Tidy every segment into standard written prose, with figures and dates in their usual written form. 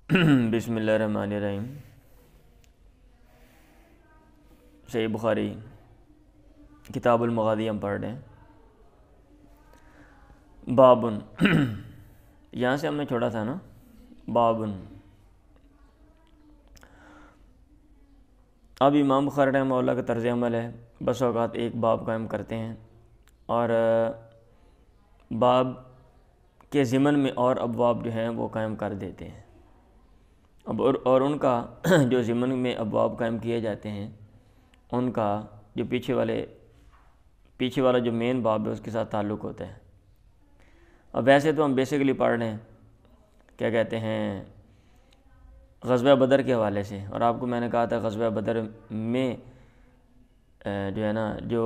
بسم اللہ الرحمن الرحیم۔ صحیح بخاری کتاب المغازی ہم پڑھ رہے ہیں۔ بابن یہاں سے ہم نے چھوڑا تھا نا، بابن۔ اب امام بخاری رحمہ اللہ کا طرز عمل ہے، بس اوقات ایک باب قائم کرتے ہیں اور باب کے ضمن میں اور ابواب جو ہیں وہ قائم کر دیتے ہیں۔ اب اور ان کا جو ضمن میں ابواب قائم کیے جاتے ہیں ان کا جو پیچھے والا جو مین باب ہے اس کے ساتھ تعلق ہوتا ہے۔ اب ویسے تو ہم بیسیکلی پڑھ رہے ہیں کیا کہتے ہیں غزوہ بدر کے حوالے سے، اور آپ کو میں نے کہا تھا غزوہ بدر میں جو ہے نا جو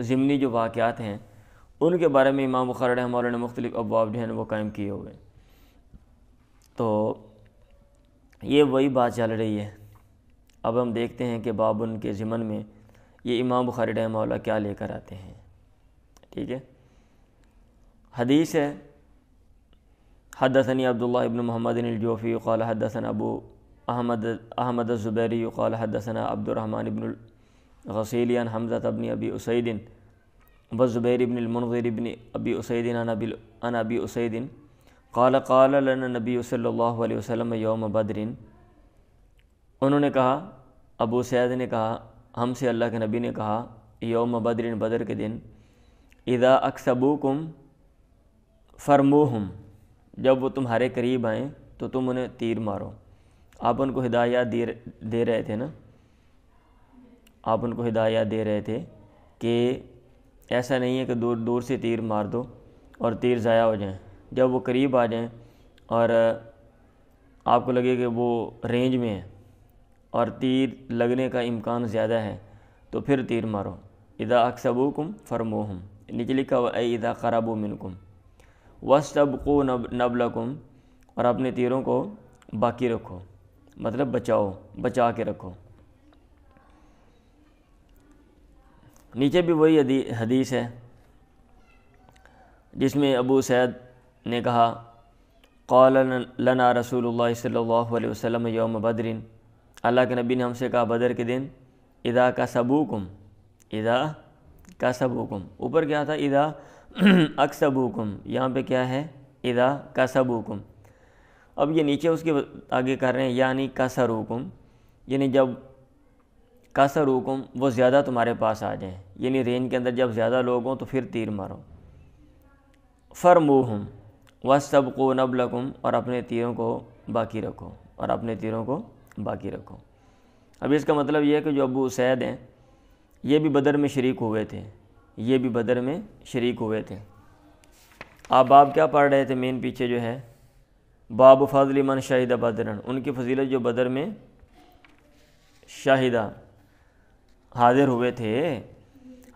ضمنی جو واقعات ہیں ان کے بارے میں امام بخاری رحمہ اللہ نے مختلف ابواب جو ہیں وہ قائم کیے ہوئے۔ تو یہ وہی بات چل رہی ہے۔ اب ہم دیکھتے ہیں کہ بابن کے ضمن میں یہ امام بخاری رحمہ اللہ کیا لے کر آتے ہیں۔ ٹھیک ہے، حدیث ہے، حدثنی عبداللہ ابن محمد الجوفی قال حدثنا ابو احمد الزبیری قال حدثنا عبد الرحمن ابن الغسیلی عن حمزہ ابن ابی اسید والزبیر ابن المنذر ابن ابی اسید عن ابی اسید قال قال لنا نبی صلی اللہ علیہ وسلم یوم بدر، انہوں نے کہا، ابو سعید نے کہا ہم سے اللہ کے نبی نے کہا یوم بدر، بدر کے دن، اذا اکسبوکم فرموہم، جب وہ تمہارے قریب آئیں تو تم انہیں تیر مارو۔ آپ ان کو ہدایات دے رہے تھے نا، آپ ان کو ہدایات دے رہے تھے کہ ایسا نہیں ہے کہ دور دور سے تیر مار دو اور تیر ضائع ہو جائیں، جب وہ قریب آ جائیں اور آپ کو لگے کہ وہ رینج میں ہے اور تیر لگنے کا امکان زیادہ ہے تو پھر تیر مارو۔ اذا اکسبوکم فرموہم، نیچے لکھا ہوا اے اذا قربوا منکم واستبقوا نبلکم، اور اپنے تیروں کو باقی رکھو، مطلب بچا کے رکھو۔ نیچے بھی وہی حدیث ہے جس میں ابو سعید نے کہا قال لنا رسول اللہ صلی اللہ علیہ وسلم یوم بدر، اللہ کے نبی نے ہم سے کہا بدر کے دن، اذا کسبوکم، اذا کسبوکم، اوپر کیا تھا اذا اکسبوکم، یہاں پہ کیا ہے اذا کسبوکم۔ اب یہ نیچے اس کے آگے کر رہے ہیں یعنی کسروکم، یعنی جب کسروکم وہ زیادہ تمہارے پاس آ جائیں، یعنی رینج کے اندر جب زیادہ لوگ ہوں تو پھر تیر مارو۔ فرموہم واستبقوا نبلکم، اور اپنے تیروں کو باقی رکھو، اور اپنے تیروں کو باقی رکھو۔ اب اس کا مطلب یہ ہے کہ جو ابو سعید ہیں یہ بھی بدر میں شریک ہوئے تھے، یہ بھی بدر میں شریک ہوئے تھے۔ آپ باب کیا پڑھ رہے تھے مین پیچھے جو ہے باب فضل من شہد بدرن، ان کی فضیلت جو بدر میں شاہدہ حاضر ہوئے تھے۔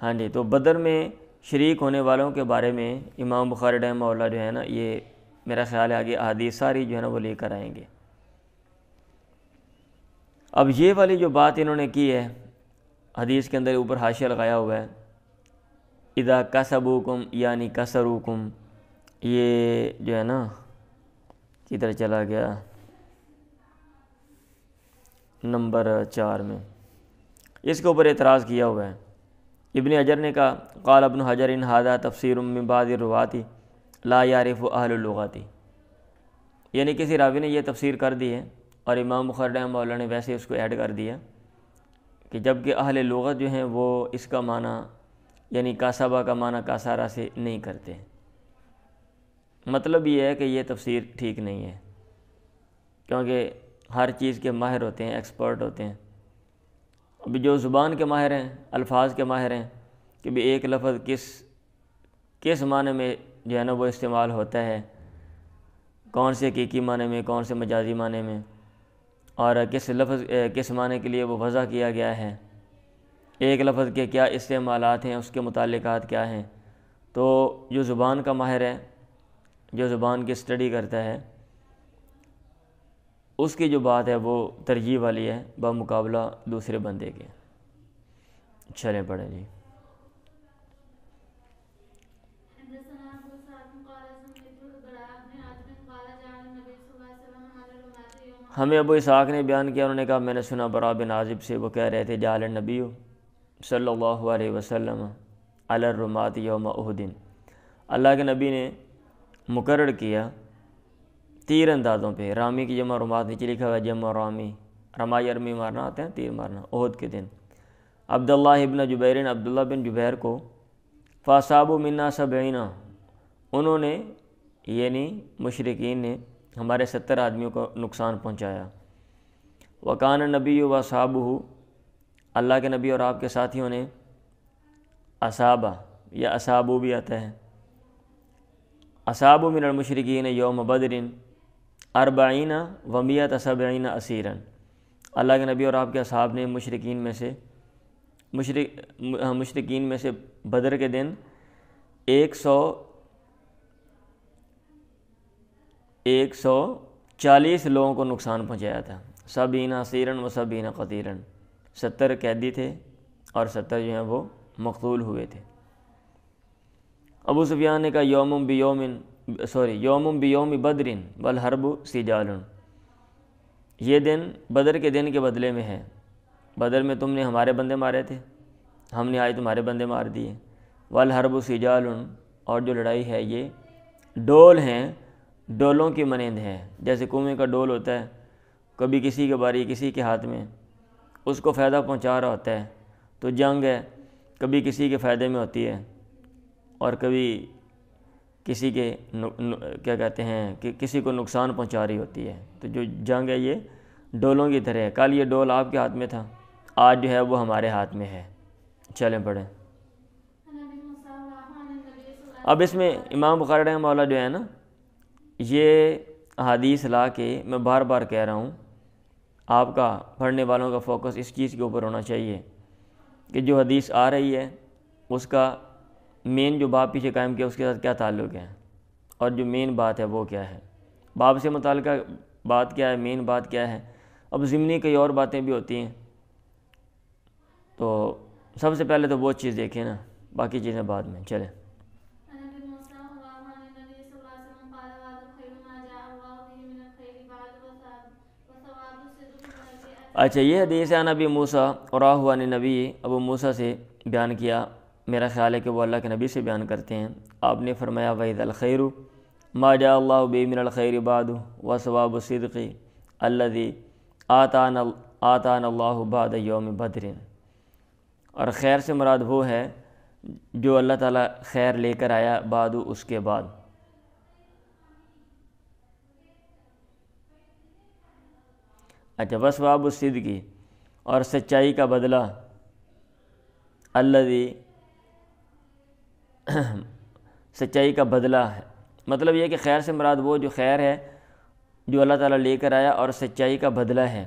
ہاں جی، تو بدر میں شریک ہونے والوں کے بارے میں امام بخاری رحمہ اللہ جو ہے نا یہ میرا خیال ہے آگے احادیث ساری جو ہے نا وہ لے کر آئیں گے۔ اب یہ والی جو بات انہوں نے کی ہے حدیث کے اندر اوپر حاشیہ لگایا ہوا ہے اذا کسبوکم یعنی کسروکم، یہ جو ہے نا کدھر چلا گیا نمبر 4 میں، اس کے اوپر اعتراض کیا ہوا ہے۔ ابن حجر نے کہا قال ابن حجر ان ھذا تفسیر من بعض الرواۃ لا يعرف اہل اللغات، یعنی کسی راوی نے یہ تفسیر کر دی ہے اور امام بخاری رحمہ اللہ نے ویسے اس کو ایڈ کر دیا کہ جبکہ اہل لغت جو ہیں وہ اس کا معنی یعنی کاسبہ کا معنی کاسارہ سے نہیں کرتے۔ مطلب یہ ہے کہ یہ تفسیر ٹھیک نہیں ہے، کیونکہ ہر چیز کے ماہر ہوتے ہیں، ایکسپرٹ ہوتے ہیں۔ ابھی جو زبان کے ماہر ہیں، الفاظ کے ماہر ہیں کہ بھی ایک لفظ کس معنی میں جو ہے نا وہ استعمال ہوتا ہے، کون سے حقیقی معنی میں، کون سے مجازی معنی میں، اور کس معنی کے لیے وہ وضع کیا گیا ہے، ایک لفظ کے کیا استعمالات ہیں، اس کے متعلقات کیا ہیں۔ تو جو زبان کا ماہر ہے، جو زبان کی اسٹڈی کرتا ہے، اس کی جو بات ہے وہ ترجیح والی ہے بمقابلہ دوسرے بندے کے۔ چلیں پڑھیں جی۔ حدثنا ابو سعد قال سمعت البراء بن عازب قال جعل النبي صلى الله عليه وسلم ہمیں ابو اسحاق نے بیان کیا، انہوں نے کہا میں نے سنا برا بن عازب سے، وہ کہہ رہے تھے جعل النبی صلی اللہ علیہ وسلم علی الرمات یوم احد، اللہ کے نبی نے مقرر کیا تیر اندازوں پہ، رامی کی جمع رمات، نیچے لکھا ہوا ہے جمع رامی، رمائی ارمی مارنا آتے ہیں، تیر مارنا، احد کے دن عبداللہ ابن جبیر، عبداللہ بن جبیر کو فاصابوا منا 70، انہوں نے یعنی مشرکین نے ہمارے 70 آدمیوں کو نقصان پہنچایا۔ وکان النبی و اصحابہ، اللہ کے نبی اور آپ کے ساتھیوں نے اصابہ یا اصابو بھی آتا ہے، اصابوا من المشرکین یوم بدر 40 و 170 اسیرا، اللہ کے نبی اور آپ کے اصحاب نے مشرکین میں سے بدر کے دن 140 لوگوں کو نقصان پہنچایا تھا، 70 اسیرا و 70 قتیلا، 70 قیدی تھے اور 70 جو ہیں وہ مقتول ہوئے تھے۔ ابو سفیان نے کہا یوم بیوم بدر والحرب سجال، یہ دن بدر کے دن کے بدلے میں ہے، بدر میں تم نے ہمارے بندے مارے تھے، ہم نے آج تمہارے بندے مار دیے، والحرب سجال، اور جو لڑائی ہے یہ ڈول ہیں، ڈولوں کی مانند ہے، جیسے کنویں کا ڈول ہوتا ہے، کبھی کسی کے باری کسی کے ہاتھ میں اس کو فائدہ پہنچا رہا ہوتا ہے، تو جنگ ہے کبھی کسی کے فائدے میں ہوتی ہے اور کبھی کسی کے کیا کہتے ہیں کہ کسی کو نقصان پہنچا رہی ہوتی ہے، تو جو جنگ ہے یہ ڈولوں کی طرح ہے، کل یہ ڈول آپ کے ہاتھ میں تھا، آج جو ہے وہ ہمارے ہاتھ میں ہے۔ چلیں پڑھیں۔ اب اس میں امام بخاری رحمہ اللہ جو ہے نا، یہ حدیث لا کے میں بار بار کہہ رہا ہوں، آپ کا پڑھنے والوں کا فوکس اس چیز کے اوپر ہونا چاہیے کہ جو حدیث آ رہی ہے اس کا مین جو باب پیچھے قائم کیا اس کے ساتھ کیا تعلق ہے، اور جو مین بات ہے وہ کیا ہے، باب سے متعلقہ بات کیا ہے، مین بات کیا ہے۔ اب ضمنی کئی اور باتیں بھی ہوتی ہیں، تو سب سے پہلے تو وہ چیز دیکھیں نا، باقی چیزیں بعد میں۔ چلیں۔ اچھا، یہ حدیث ہے نبی موسیٰ اور عن نبی، ابو موسیٰ سے بیان کیا، میرا خیال ہے کہ وہ اللہ کے نبی سے بیان کرتے ہیں، آپ نے فرمایا وَإِذَا الْخَيْرُ مَا جَاءَ اللَّهُ بِهِ مِنَ الْخَيْرِ بَعْدُ وَثَوَابُ الصِّدْقِ الَّذِي آتَانَا اللَّهُ بَعْدَ يَوْمِ بَدْرٍ، اور خیر سے مراد وہ ہے جو اللہ تعالیٰ خیر لے کر آیا بعد اس کے بعد۔ اچھا، وثواب الصدق، اور سچائی کا بدلہ، الذی، سچائی کا بدلہ ہے، مطلب یہ کہ خیر سے مراد وہ جو خیر ہے جو اللہ تعالیٰ لے کر آیا، اور سچائی کا بدلہ ہے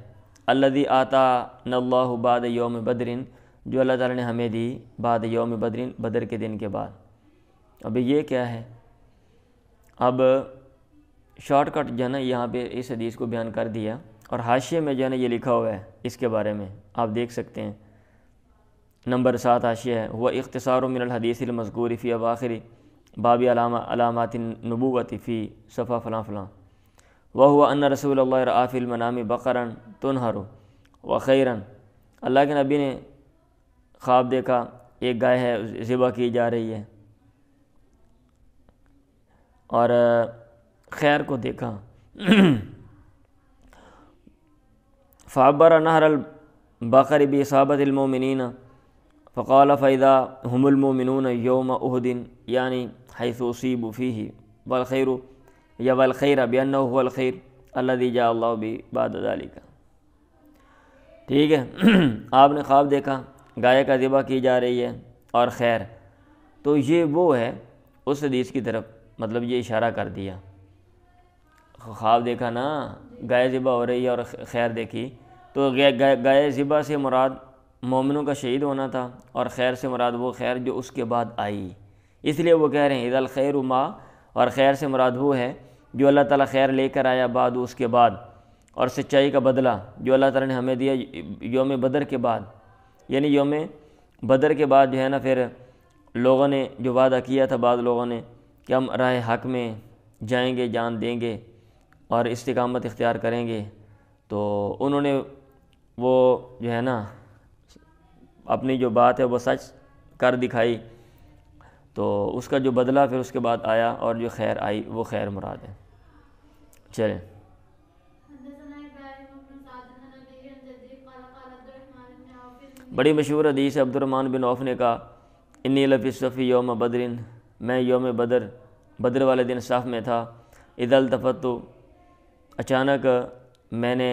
الذی آتانا اللہ بعد یوم بدر، جو اللہ تعالیٰ نے ہمیں دی بعد یوم بدر، بدر کے دن کے بعد۔ اب یہ کیا ہے؟ اب شارٹ کٹ جو ہے نا یہاں پہ اس حدیث کو بیان کر دیا، اور حاشیے میں جو ہے نا یہ لکھا ہوا ہے اس کے بارے میں، آپ دیکھ سکتے ہیں، نمبر 7 حاشیہ ہے، وہ اختصار من الحدیث المذکور فی اواخر باب علامات النبوۃ فی صفحہ فلاں فلاں، وہو ان رسول اللہ رأى فی المنام بقرا تنہر وخیرا، اللہ کے نبی نے خواب دیکھا ایک گائے ہے ذبح کی جا رہی ہے اور خیر کو دیکھا۔ فعبر نہر البقر باصابۃ المؤمنین فقال فاذا هم المؤمنون یوم احد، یعنی حیث اصیبوا فیہ، والخیر یا والخیر بانہ هو الخیر الذی جاء اللہ به بعد ذلک۔ ٹھیک ہے، آپ نے خواب دیکھا گائے کا ذبح کی جا رہی ہے اور خیر، تو یہ وہ ہے اس حدیث کی طرف، مطلب یہ اشارہ کر دیا، خواب دیکھا نا گائے ذبح ہو رہی ہے اور خیر دیکھی، تو گائے ذبح سے مراد مومنوں کا شہید ہونا تھا، اور خیر سے مراد وہ خیر جو اس کے بعد آئی، اس لیے وہ کہہ رہے ہیں اذا الخیر ما، اور خیر سے مراد وہ ہے جو اللہ تعالیٰ خیر لے کر آیا بعد اس کے بعد، اور سچائی کا بدلہ جو اللہ تعالیٰ نے ہمیں دیا یوم بدر کے بعد، یعنی یوم بدر کے بعد جو ہے نا پھر لوگوں نے جو وعدہ کیا تھا، بعض لوگوں نے کہ ہم راہ حق میں جائیں گے، جان دیں گے اور استقامت اختیار کریں گے، تو انہوں نے وہ جو ہے نا اپنی جو بات ہے وہ سچ کر دکھائی، تو اس کا جو بدلہ پھر اس کے بعد آیا اور جو خیر آئی وہ خیر مراد ہے۔ چلیں، بڑی مشہور حدیث ہے، عبد الرحمن بن عوف نے کہا انی لفی الصفی یوم بدر، میں یوم بدر والے دن صف میں تھا، اذا التفت، اچانک میں نے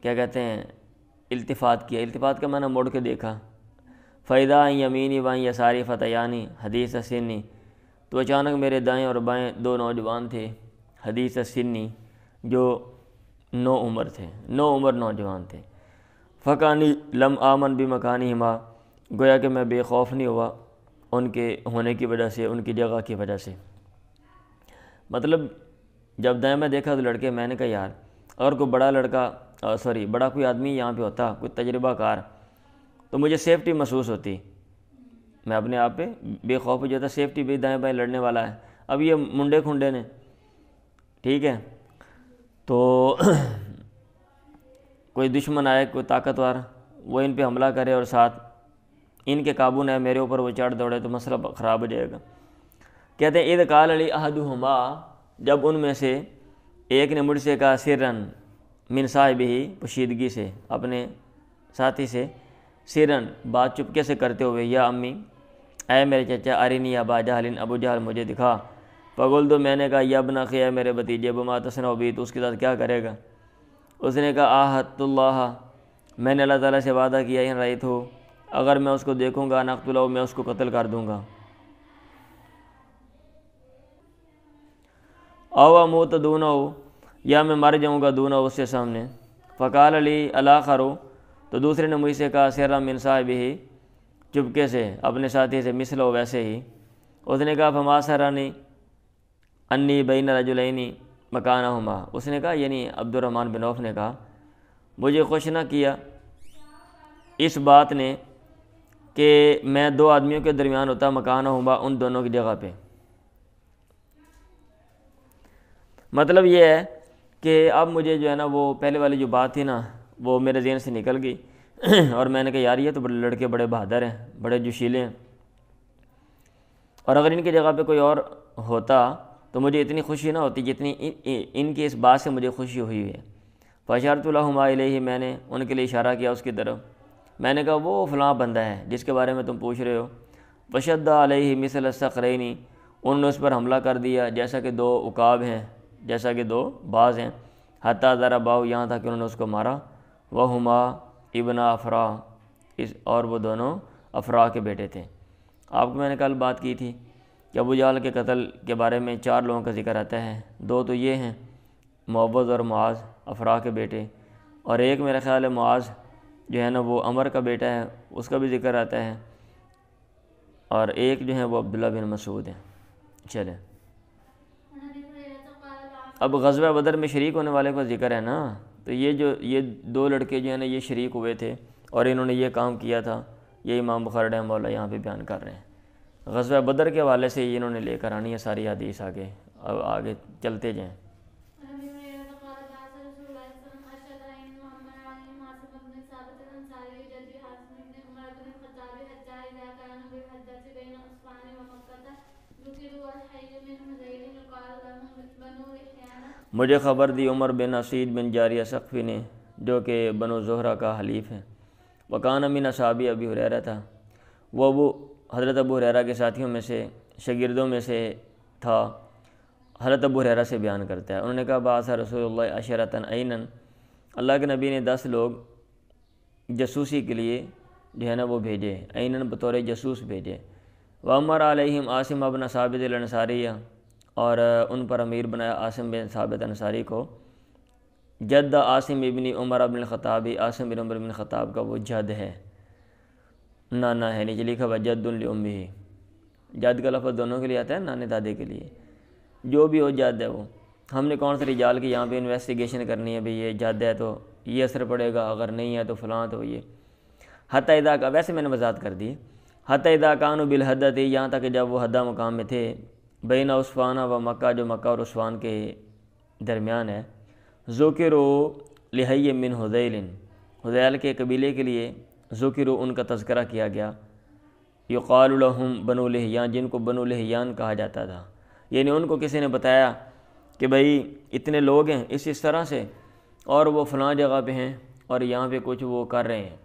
کیا کہتے ہیں التفات کیا، التفات کا معنی موڑ کے دیکھا، فَإِذَا عَنْ يَمِينِي وَعَنْ يَسَارِي فَتَيَانِ حدیث سنی، تو اچانک میرے دائیں اور بائیں دو نوجوان تھے، حدیث سنی، جو نو عمر نوجوان تھے، فَكَانِي لَمْ آمَنْ بِمَكَانِهِمَا، گویا کہ میں بے خوف نہیں ہوا ان کے ہونے کی وجہ سے، ان کی جگہ کی وجہ سے۔ مطلب جب دائیں میں دیکھا تو لڑکے، میں نے کہا یار اگر کوئی بڑا کوئی آدمی یہاں پہ ہوتا، کوئی تجربہ کار، تو مجھے سیفٹی محسوس ہوتی، میں اپنے آپ پہ بے خوف ہو جاتا، سیفٹی بھی دائیں بائیں لڑنے والا ہے، اب یہ منڈے کھنڈے نے، ٹھیک ہے، تو کوئی دشمن آئے، کوئی طاقتور، وہ ان پہ حملہ کرے اور ساتھ ان کے قابو نہ ہے، میرے اوپر وہ چڑھ دوڑے تو مسئلہ خراب ہو جائے گا۔ کہتے ہیں اذ قال لی احدہما، جب ان میں سے ایک نے مجھ سے کہا سرن من صاحبہ، پوشیدگی سے اپنے ساتھی سے، سرن بات چپکے سے کرتے ہوئے، یا امی، اے میرے چچا، ارنی ابا جہل، ابو جہل مجھے دکھا، فقلت، تو میں نے کہا یا ابن اخی، اے میرے بھتیجے، بما تصنع بی، تو اس کے ساتھ کیا کرے گا؟ اس نے کہا آہدت اللہ، میں نے اللہ تعالیٰ سے وعدہ کیا، ان رأیت ہو، اگر میں اس کو دیکھوں گا، نقتلہ، میں اس کو قتل کر دوں گا، او اموت دونہ، یا میں مر جاؤں گا دونہ، اس سے سامنے۔ فقال علی الاخر، تو دوسرے نے مجھ سے کہا سرا من صاحبہ، چپکے سے اپنے ساتھی سے، مثلہ ویسے ہی۔ اس نے کہا فما سرنی انی بین رجلین مکانہما، اس نے کہا یعنی عبد الرحمن بن عوف نے کہا مجھے خوش نہ کیا اس بات نے کہ میں دو آدمیوں کے درمیان ہوتا، مکانہما، ان دونوں کی جگہ پہ۔ مطلب یہ ہے کہ اب مجھے جو ہے نا وہ پہلے والی جو بات تھی نا وہ میرے ذہن سے نکل گئی، اور میں نے کہا یار یہ تو بڑے لڑکے بڑے بہادر ہیں، بڑے جوشیلے ہیں، اور اگر ان کی جگہ پہ کوئی اور ہوتا تو مجھے اتنی خوشی نہ ہوتی جتنی ان کی اس بات سے مجھے خوشی ہوئی ہے۔ فاشرت لہما الیہ، میں نے ان کے لیے اشارہ کیا اس کی طرف، میں نے کہا وہ فلاں بندہ ہے جس کے بارے میں تم پوچھ رہے ہو۔ فشد علیہ مثل الصخرین، انہوں نے اس پر حملہ کر دیا جیسا کہ دو عقاب ہیں، جیسا کہ دو باز ہیں، حتیٰ ضرباہ، یہاں تھا کہ انہوں نے اس کو مارا، وہما ابن افرا، اور وہ دونوں افرا کے بیٹے تھے۔ آپ کو میں نے کل بات کی تھی کہ ابو جہل کے قتل کے بارے میں 4 لوگوں کا ذکر آتا ہے، 2 تو یہ ہیں معوذ اور معاذ، افرا کے بیٹے، اور ایک میرا خیال ہے معاذ جو ہے نا وہ عمر کا بیٹا ہے، اس کا بھی ذکر آتا ہے، اور ایک جو ہے وہ عبداللہ بن مسعود ہے۔ چلیں، اب غزوہ بدر میں شریک ہونے والے کا ذکر ہے نا، تو یہ 2 لڑکے جو ہیں نا یہ شریک ہوئے تھے اور انہوں نے یہ کام کیا تھا، یہ امام بخاری رحمہ اللہ یہاں پہ بیان کر رہے ہیں۔ غزوہ بدر کے حوالے سے انہوں نے لے کر آنی ہے ساری حدیث، آگے چلتے جائیں۔ مجھے خبر دی عمر بن اسید بن جاریہ ثقفی نے، جو کہ بنو زہرہ کا حلیف ہے، وکان من اصحابی ابی ہریرہ تھا، وہ حضرت ابو ہریرہ کے ساتھیوں میں سے، شاگردوں میں سے تھا، حضرت ابو ہریرہ سے بیان کرتا ہے، انہوں نے کہا بعث رسول اللہ عشرۃ عینا، اللہ کے نبی نے 10 لوگ جاسوسی کے لیے جو ہے نا وہ بھیجے، عینا بطور جاسوس بھیجے، وامر علیہم عاصم بن ثابت الانصاریہ، اور ان پر امیر بنایا عاصم بن ثابت انصاری کو، جد عاصم ابن عمر بن الخطاب، عاصم بن عمر بن الخطاب کا وہ جد ہے، نانا ہے، نیچے لکھا ہوا جد لامہ، جد کا لفظ دونوں کے لیے آتا ہے، نانے دادے کے لیے، جو بھی ہو جد ہے وہ۔ ہم نے کون سے رجال کی یہاں پہ انویسٹیگیشن کرنی ہے، بھئی یہ جد ہے تو یہ اثر پڑے گا، اگر نہیں ہے تو فلاں، تو یہ حتی اذا کا، ویسے میں نے وضاحت کر دی، حتی اذا کانوا بالحدۃ، یہاں تک کہ جب وہ حدہ مقام میں تھے، بین عثفان و مکہ، جو مکہ اور عثفان کے درمیان ہے، ذکروا، لحی من حذیل، حذیل کے قبیلے کے لیے ذکروا ان کا تذکرہ کیا گیا، یقال لہم بنو لحیان، جن کو بنو لحیان کہا جاتا تھا، یعنی ان کو کسی نے بتایا کہ بھائی اتنے لوگ ہیں اس طرح سے اور وہ فلاں جگہ پہ ہیں اور یہاں پہ کچھ وہ کر رہے ہیں،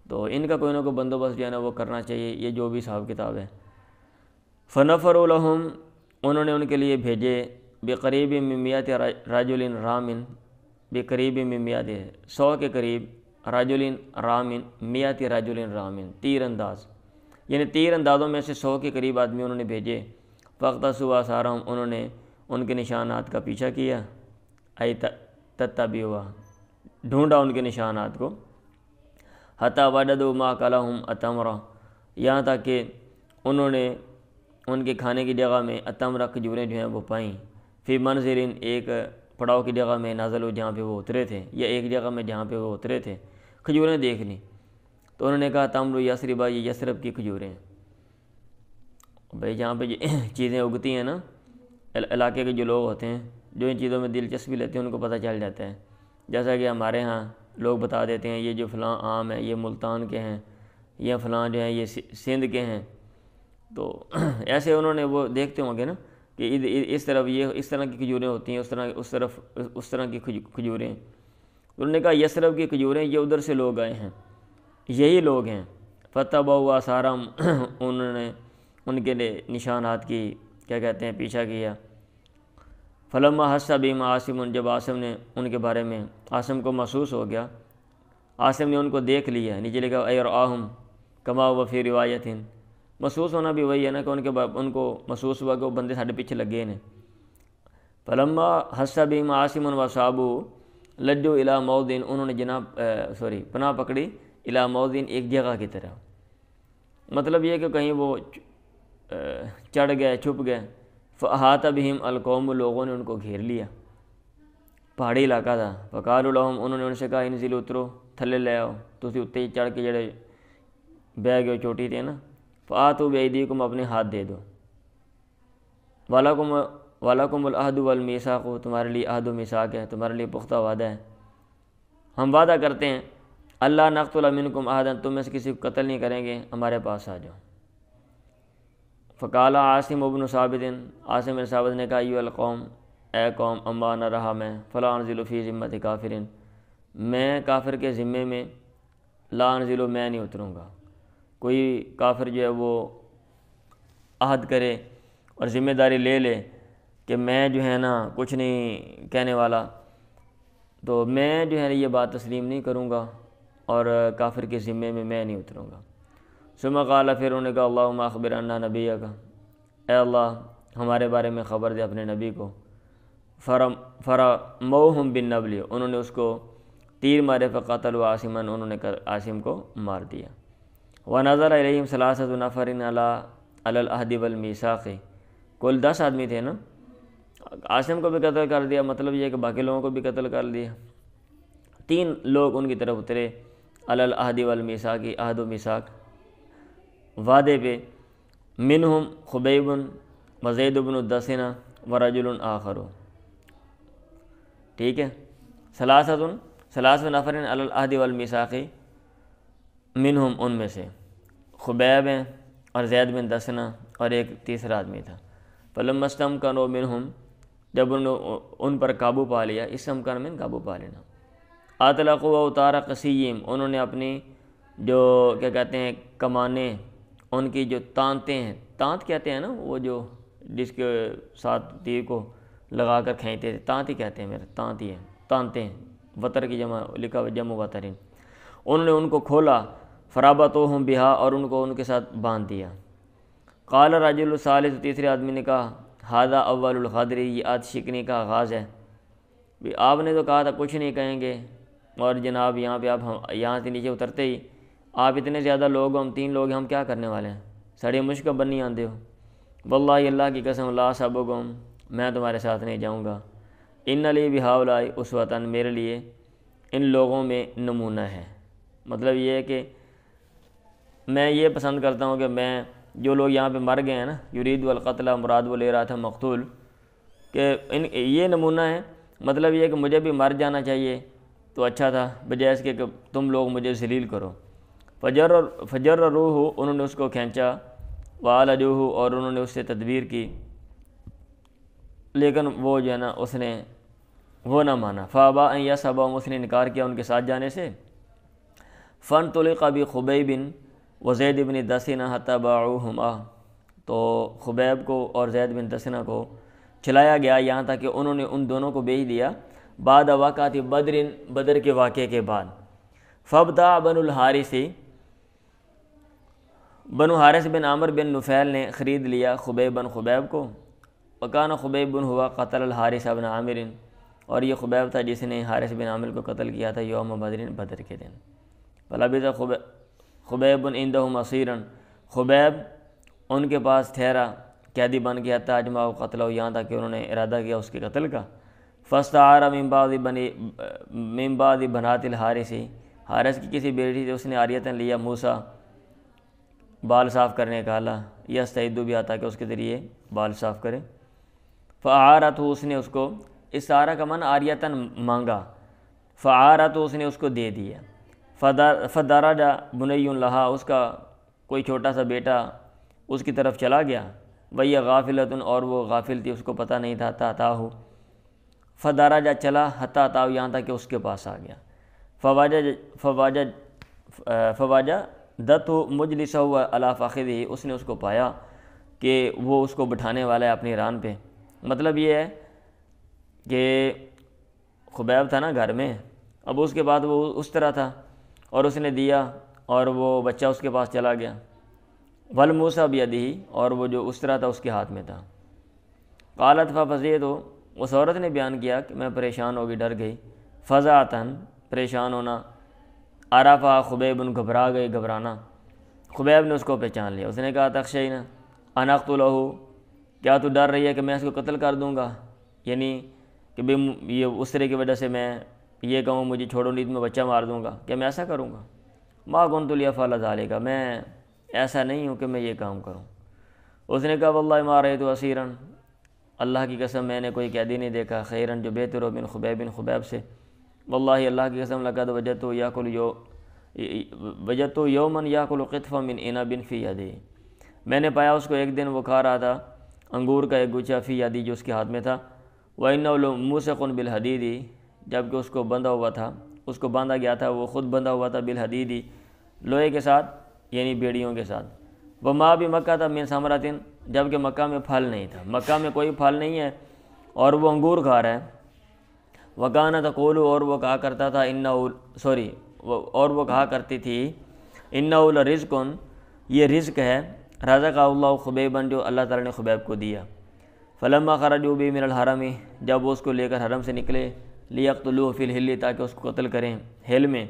تو ان کا کوئی نہ کوئی بندوبست جو ہے نا وہ کرنا چاہیے، یہ جو بھی حساب کتاب ہے۔ فنفروا لہم، انہوں نے ان کے لیے بھیجے بقریب من مئۃ رجل رامن، بقریب من مئۃ، 100 کے قریب، رجل رامن، مئۃ رجل رامن، تیر انداز، یعنی تیر اندازوں میں سے 100 کے قریب آدمی انہوں نے بھیجے۔ فاقتصوا آثارہم، انہوں نے ان کے نشانات کا پیچھا کیا، ای تتبعوا، ڈھونڈا ان کے نشانات کو، حتی وجدوا مأکلہم التمر، یہاں تک کہ انہوں نے ان کے کھانے کی جگہ میں التمر، کھجوریں جو ہیں وہ پائیں، فی منزل، ایک پڑاؤ کی جگہ میں، نازل جہاں پہ وہ اترے تھے، یا ایک جگہ میں جہاں پہ وہ اترے تھے، کھجوریں دیکھ لیں، تو انہوں نے کہا تمر یثرب، یہ یثرب کی کھجوریں ہیں۔ بھائی جہاں پہ چیزیں اگتی ہیں نا، علاقے کے جو لوگ ہوتے ہیں جو ان چیزوں میں دلچسپی لیتے ہیں ان کو پتہ چل جاتا ہے، جیسا کہ ہمارے ہاں لوگ بتا دیتے ہیں یہ جو فلاں آم ہے یہ ملتان کے ہیں، یا فلاں جو ہیں یہ سندھ کے ہیں، تو ایسے انہوں نے وہ دیکھتے ہوں گے نا کہ اس طرف یہ اس طرح کی کھجوریں ہوتی ہیں، اس طرح کی کھجوریں، انہوں نے کہا یثرب کی کھجوریں، یہ ادھر سے لوگ آئے ہیں، یہی لوگ ہیں۔ فتبعوا آثارہم، انہوں نے ان کے نشانات کی کیا کہتے ہیں پیچھا کیا۔ فلما حس بہم عاصم، جب عاصم نے ان کے بارے میں، عاصم کو محسوس ہو گیا، عاصم نے ان کو دیکھ لیا، نیچے لکھا اے رآہم کما ہوا فی روایت، محسوس ہونا بھی وہی ہے نا کہ ان کو محسوس ہوا کہ وہ بندے ساڑھے پیچھے لگے ہیں۔ فلما حس بہم عاصم واصحابہ لجوا الی موضع، انہوں نے پناہ پکڑی الی موضع، ایک جگہ کی طرح، مطلب یہ کہ کہیں وہ چڑھ گئے، چھپ گئے۔ فاحاط بہم القوم، لوگوں نے ان کو گھیر لیا، پہاڑی علاقہ تھا۔ فقالوا لہم، انہوں نے ان سے کہا انزلوا، اترو، تھلے لے آؤ، تسی اتنے چڑھ کے جڑے بہ گئے چوٹی تے نا، فآتوا بایدیکم، اپنے ہاتھ دے دو، وَلَكُمُ الْعَهْدُ وَالْمِيثَاقُ، تمہارے لیے عہد و میثاق ہے، تمہارے لیے پختہ وعدہ ہے، ہم وعدہ کرتے ہیں اللہ نقتل منکم احدا، تم میں سے کسی کو قتل نہیں کریں گے، ہمارے پاس آ جاؤ۔ فقال عاصم بن ثابت، عاصم بن ثابت نے کہا ایھا القوم، اے قوم، اما نہ رہا میں، فلا انزل فی ذمۃ کافر، میں کافر کے ذمے میں، لا انزل، میں نہیں اتروں گا، کوئی کافر جو ہے وہ عہد کرے اور ذمہ داری لے لے کہ میں جو ہے نا کچھ نہیں کہنے والا، تو میں جو ہے یہ بات تسلیم نہیں کروں گا اور کافر کے ذمے میں نہیں اتروں گا۔ ثم قال، پھر انہوں نے کہا اللہم اخبر عنا نبیک، اے اللہ ہمارے بارے میں خبر دے اپنے نبی کو۔ فرموہم بالنبل، انہوں نے اس کو تیر مارے، فقتلوا عاصما، انہوں نے عاصم کو مار دیا۔ ونظر الیہم ثلاثۃ نفر علی العہد والمیثاق، کل 10 آدمی تھے نا، عاصم کو بھی قتل کر دیا، مطلب یہ کہ باقی لوگوں کو بھی قتل کر دیا۔ 3 لوگ ان کی طرف اترے، علی العہد والمیثاق، عہد و میثاق، وعدے پہ، منہم خبیب وزید بن الدسنہ ورجل آخر، ٹھیک ہے، ثلاث نفر علی العہد والمیثاق، منہم، ان میں سے خبیب ہیں اور زید بن دسنہ اور ایک تیسرا آدمی تھا۔ فلما استمکنوا منہم، جب ان پر قابو پا لیا، استمکن من قابو پا لینا، اطلقوا اوتار قصیم، انہوں نے اپنی جو کیا کہتے ہیں کمانیں، ان کی جو تانتیں ہیں، تانت کہتے ہیں نا وہ جو جس کے ساتھ تیر کو لگا کر کھینچتے تھے، تانت ہی کہتے ہیں، میرے تانت ہی ہیں، تانتیں، وتر کی جمع، لکھا ہوا جمع وترین، انہوں نے ان کو کھولا، فرابطوہم بہا، اور ان کو ان کے ساتھ باندھ دیا۔ قال الرجل الثالث، تیسرے آدمی نے کہا ھذا اول الغدر، یہ آج شکنی کا آغاز ہے، آپ نے تو کہا تھا کچھ نہیں کہیں گے، اور جناب یہاں پہ آپ یہاں سے نیچے اترتے ہی آپ اتنے زیادہ لوگ ہو، ہم 3 لوگ ہیں، ہم کیا کرنے والے ہیں، سڑی مشک بنی آندے ہو، واللہ اللہ کی قسم، لا سبقم، میں تمہارے ساتھ نہیں جاؤں گا، ان لی بہؤلاء اسوۃ، میرے لیے ان لوگوں میں نمونہ ہے، مطلب یہ ہے کہ میں یہ پسند کرتا ہوں کہ میں جو لوگ یہاں پہ مر گئے ہیں نا، یرید القتل، مراد وہ لے رہا تھا مقتول، کہ یہ نمونہ ہے، مطلب یہ ہے کہ مجھے بھی مر جانا چاہیے تو اچھا تھا بجائے اس کے کہ تم لوگ مجھے ذلیل کرو۔ فجر روح، انہوں نے اس کو کھینچا، وعالجوہ، اور انہوں نے اس سے تدبیر کی، لیکن وہ جو ہے نا اس نے وہ نہ مانا۔ فابا ان یصحبہم، اس نے انکار کیا ان کے ساتھ جانے سے۔ فانطلق بخبیب وزید بن دسنہ حتی باعوہما، تو خبیب کو اور زید بن دسنہ کو چلایا گیا یہاں تک کہ انہوں نے ان دونوں کو بیچ دیا بعد واقعات بدر کے واقعے کے بعد۔ فابتاع بنو الحارث، بنو حارث بن عامر بن نفیل نے خرید لیا خبیب کو، وکان خبیب ہوا قتل الحارث بن عامر، اور یہ خبیب تھا جس نے حارث بن عامر کو قتل کیا تھا یوم بدر کے دن۔ فلبث خبیب عندہم اسیرا، خبیب ان کے پاس ٹھہرا قیدی بن گیا تھا، اجمعوا قتلہ، یہاں تک کہ انہوں نے ارادہ کیا اس کے قتل کا۔ فاستعار من بعض بنات الحارث، حارث کی کسی بیٹی سے اس نے عاریۃً لیا موسیٰ، بال صاف کرنے کا آلہ، یستعد بھی آتا کہ اس کے ذریعے بال صاف کرے۔ فاعارتہ، اس نے اس کو، استعارہ کا معنی عاریۃً مانگا، فاعارتہ، اس نے اس کو دے دیا۔ فدرج بنی لہا، اس کا کوئی چھوٹا سا بیٹا اس کی طرف چلا گیا، وہی غافلۃ، اور وہ غافل تھی، اس کو پتہ نہیں تھا، تاتاہ، فدرج چلا، حتی اتاہ، یہاں تک کہ اس کے پاس آ گیا۔ فوجدتہ مجلسہ علی فخذہ، اس نے اس کو پایا کہ وہ اس کو بٹھانے والا ہے اپنی ران پہ۔ مطلب یہ ہے کہ خبیب تھا نا گھر میں، اب اس کے بعد وہ اس طرح تھا اور اس نے دیا اور وہ بچہ اس کے پاس چلا گیا، والموسیٰ بیدہ، اور وہ جو اس طرح تھا اس کے ہاتھ میں تھا۔ قالت ففزعت، اس عورت نے بیان کیا کہ میں پریشان ہو گئی، ڈر گئی، فزعتاً، پریشان ہونا، عرفہ خبیب، گھبرا گئے، گھبرانا، خبیب نے اس کو پہچان لیا، اس نے کہا تخشین ان اقتلہ، کیا تو ڈر رہی ہے کہ میں اس کو قتل کر دوں گا، یعنی کہ یہ اس طرح کی وجہ سے میں یہ کہوں مجھے چھوڑو نہیں میں بچہ مار دوں گا، کیا میں ایسا کروں گا؟ ما کنت لیفعل ذلک، میں ایسا نہیں ہوں کہ میں یہ کام کروں۔ اس نے کہا واللہ ما رأیت اسیرا، اللہ کی قسم میں نے کوئی قیدی نہیں دیکھا، خیرن جو بہتر ہو من خبیب، خبیب سے، واللہ اللہ کی قسم لقد وجدت یوما یاکل قطفا من عنب فی یدہ، میں نے پایا اس کو ایک دن وہ کھا رہا تھا انگور کا ایک گچھا، فی یدی، جو اس کے ہاتھ میں تھا، وانہ لموثق بالحدید، جبکہ اس کو بندھا ہوا تھا، اس کو باندھا گیا تھا، وہ خود بندھا ہوا تھا بالحدید، لوہے کے ساتھ، یعنی بیڑیوں کے ساتھ۔ وما بمکہ تھا من ثمرۃ، جبکہ مکہ میں پھل نہیں تھا، مکہ میں کوئی پھل نہیں ہے اور وہ انگور کھا رہا ہے۔ وکانت تقول، اور وہ کہا کرتا تھا اور وہ کہا کرتی تھی انہ لرزق، یہ رزق ہے، رزق اللہ خبیبا، جو اللہ تعالیٰ نے خبیب کو دیا۔ فلما خرجوا به من الحرم، جب وہ اس کو لے کر حرم سے نکلے، لیقتلوه فی الحل، تاکہ اس کو قتل کریں حل میں،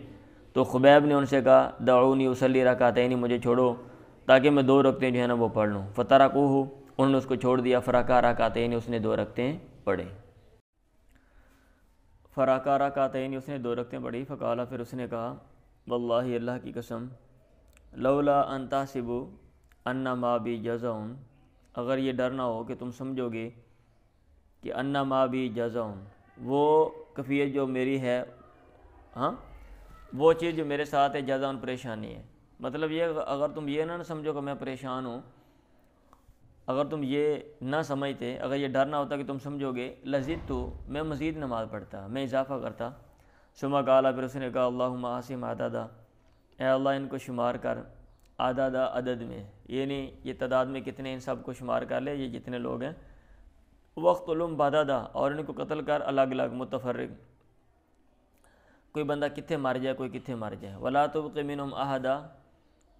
تو خبیب نے ان سے کہا دعونی اصلی رکعتین، مجھے چھوڑو تاکہ میں 2 رکعتیں جو ہے نا وہ پڑھ لوں۔ فترکوہ، انہوں نے اس کو چھوڑ دیا، فرکع رکعتین، اس نے 2 رکعتیں پڑھی، فرکع رکعتین، اس نے 2 رکعتیں پڑھی۔ فقال، پھر اس نے کہا واللہ اللہ کی قسم، لولا ان تحسبوا ان ما بی جزع، اگر یہ ڈر نہ ہو کہ تم سمجھو گے کہ ان ما بی جزع، وہ کیفیت جو میری ہے، ہاں وہ چیز جو میرے ساتھ ہے، جزع پریشانی ہے، مطلب یہ اگر تم یہ نہ سمجھو کہ میں پریشان ہوں، اگر تم یہ نہ سمجھتے، اگر یہ ڈر نہ ہوتا کہ تم سمجھو گے، لزدت، میں مزید نماز پڑھتا، میں اضافہ کرتا۔ ثم قال، پھر اس نے کہا اللہم احصم عددا، اے اللہ ان کو شمار کر، عددا عدد میں، یعنی یہ تعداد میں کتنے، ان سب کو شمار کر لے، یہ جتنے لوگ ہیں، وقتلہم بددا، اور ان کو قتل کر الگ الگ، متفرق، کوئی بندہ کتنے مر جائے، کوئی کتنے مر جائے، ولا تبق منہم احدا،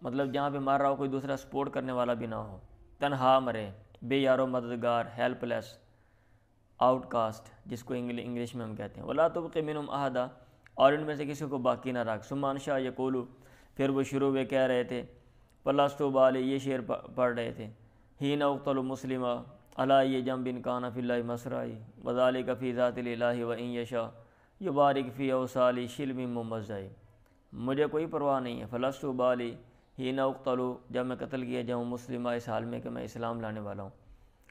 مطلب جہاں پہ مر رہا ہو کوئی دوسرا سپورٹ کرنے والا بھی نہ ہو، تنہا مرے، بے یارو مددگار، ہیلپ لیس، آؤٹ کاسٹ، جس کو انگلش میں ہم کہتے ہیں، ولا تبق منہم احدا، اور ان میں سے کسی کو باقی نہ رکھ۔ ثم انشا یقول، پھر وہ شروع میں کہہ رہے تھے، فلست بالی، یہ شعر پڑھ رہے تھے، حین اقتل مسلمہ علی یہ جنب کان فی اللہ مسرائی وذالک فی ذات الالہ وان یشاء یبارک فی اوصالی شلم ممزائی، مجھے کوئی پرواہ نہیں ہے، فلست بالی حین اقتل، جب میں قتل کیا جاؤں، مسلمہ، اس حال میں کہ میں اسلام لانے والا ہوں،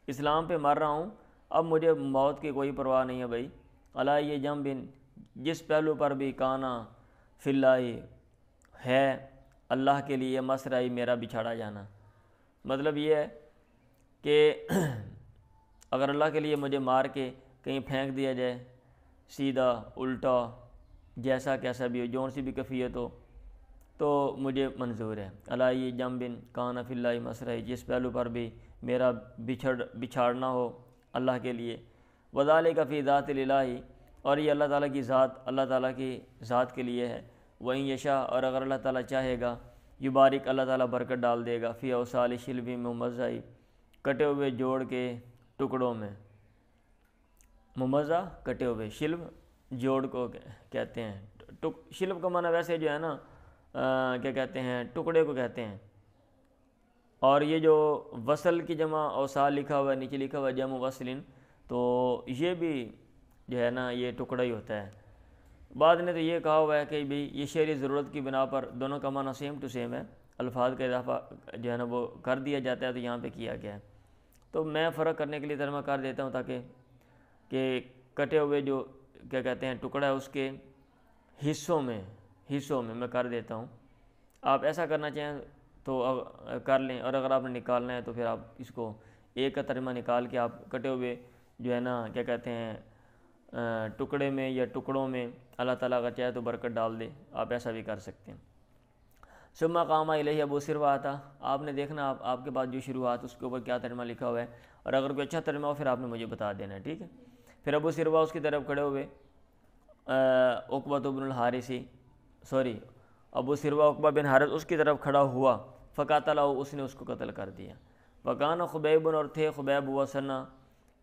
اسلام پہ مر رہا ہوں، اب مجھے موت کی کوئی پرواہ نہیں ہے بھائی، علی یہ جنب، جس پہلو پر بھی کانا فی اللہ ہے اللہ کے لیے مسرعی میرا بچھاڑا جانا، مطلب یہ ہے کہ اگر اللہ کے لیے مجھے مار کے کہیں پھینک دیا جائے، سیدھا الٹا جیسا کیسا بھی ہو، جون سی بھی کیفیت ہو، تو مجھے منظور ہے۔ علی جنب کان فی اللہ مسرعی، جس پہلو پر بھی میرا بچھاڑنا ہو اللہ کے لیے۔ وذالک فی ذات الہ، اور یہ اللہ تعالیٰ کی ذات، اللہ تعالیٰ کی ذات کے لیے ہے۔ وَإِن یشاء، اور اگر اللہ تعالیٰ چاہے گا، یبارک، اللہ تعالیٰ برکت ڈال دے گا، فی اوصال شلب ممزع، کٹے ہوئے جوڑ کے ٹکڑوں میں۔ ممزع کٹے ہوئے، شلب جوڑ کو کہتے ہیں، شلب کا معنی ویسے جو ہے نا کیا کہتے ہیں، ٹکڑے کو کہتے ہیں۔ اور یہ جو وصل کی جمع اوصال لکھا ہوا ہے، نیچے لکھا ہوا ہے جمع وصلن، تو یہ بھی جو ہے نا یہ ٹکڑا ہی ہوتا ہے۔ بعد نے تو یہ کہا ہوا ہے کہ بھئی یہ شعری ضرورت کی بنا پر دونوں کا معنی سیم ٹو سیم ہے، الفاظ کا اضافہ جو ہے نا وہ کر دیا جاتا ہے، تو یہاں پہ کیا گیا ہے۔ تو میں فرق کرنے کے لیے ترجمہ کر دیتا ہوں تاکہ کہ کٹے ہوئے جو کیا کہتے ہیں ٹکڑا ہے اس کے حصوں میں میں کر دیتا ہوں۔ آپ ایسا کرنا چاہیں تو کر لیں، اور اگر آپ نے نکالنا ہے تو پھر آپ اس کو ایک کا ترجمہ نکال کے آپ کٹے ہوئے جو ہے نا کیا کہتے ہیں ٹکڑے میں یا ٹکڑوں میں اللہ تعالیٰ اگر چاہے تو برکت ڈال دے، آپ ایسا بھی کر سکتے ہیں۔ ثم قام الیہ ابو سروہ آتا، آپ نے دیکھنا آپ کے پاس جو شروعات اس کے اوپر کیا ترجمہ لکھا ہوا ہے، اور اگر کوئی اچھا ترجمہ ہو پھر آپ نے مجھے بتا دینا ہے، ٹھیک ہے۔ پھر ابو سروہ اس کی طرف کھڑے ہوئے، عقبہ بن الحارث، ابو سروہ عقبہ بن حارث اس کی طرف کھڑا ہوا، فقاتلہ، اس نے اس کو قتل کر دیا۔ وکان خبیب، اور تھے خبیب و سنا،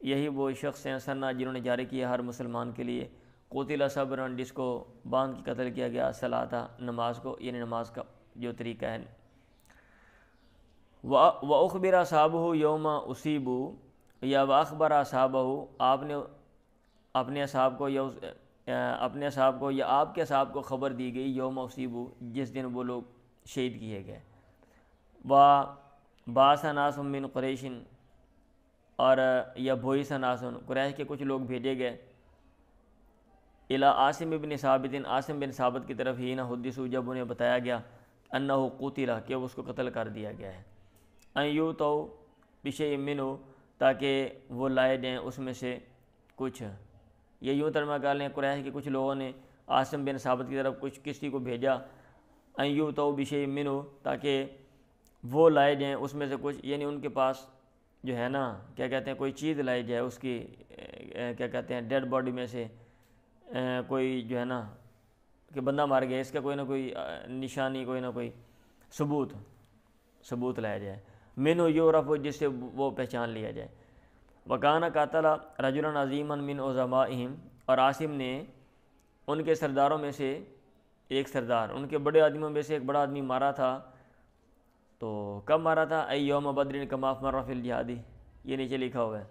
یہی وہ شخص ہیں سنا جنہوں نے جاری کیا ہر مسلمان کے لیے، قتل صبرن، جس کو باندھ کے قتل کیا گیا، صلاۃ، نماز کو، یعنی نماز کا جو طریقہ ہے۔ وَأُخْبِرَ أَصْحَابُهُ یوم اصیبوا، یا وَأَخْبَرَ أَصْحَابَهُ، آپ نے اپنے اصحاب کو یا آپ کے اصحاب کو خبر دی گئی، یوم اصیبوا، جس دن وہ لوگ شہید کیے گئے۔ وَبَعَثَ نَاسٌ مِّن قُرَيْشٍ، اور یا بُعِثَ نَاسٌ، قریش کے کچھ لوگ بھیجے گئے، الی عاصم بن ثابت، عاصم بن ثابت کی طرف، ہی نہ حدثوا، جب انہیں بتایا گیا، انہ قتل، کہ اس کو قتل کر دیا گیا ہے، ان یؤتوا بشیء منہ، تاکہ وہ لائے جائیں اس میں سے کچھ۔ یہ یوں ترجمہ کر لیں، قریش کے کچھ لوگوں نے عاصم بن ثابت کی طرف کچھ کسی کو بھیجا، ان یؤتوا بشیء منہ، تاکہ وہ لائے جائیں اس میں سے کچھ، یعنی ان کے پاس جو ہے نا کیا کہتے ہیں کوئی چیز لائی جائے، اس کی کیا کہتے ہیں ڈیڈ باڈی میں سے کوئی جو ہے نا کہ بندہ مار گیا، اس کا کوئی نہ کوئی نشانی، کوئی نہ کوئی ثبوت لایا جائے، منہ یعرف، جس سے وہ پہچان لیا جائے۔ وکان قاتل رجلا عظیما من عظمائہم، اور عاصم نے ان کے سرداروں میں سے ایک سردار، ان کے بڑے آدمیوں میں سے ایک بڑا آدمی مارا تھا۔ تو کب مارا تھا؟ ای یوم بدر کما مر فی الجہادی، یہ نیچے لکھا ہوا ہے،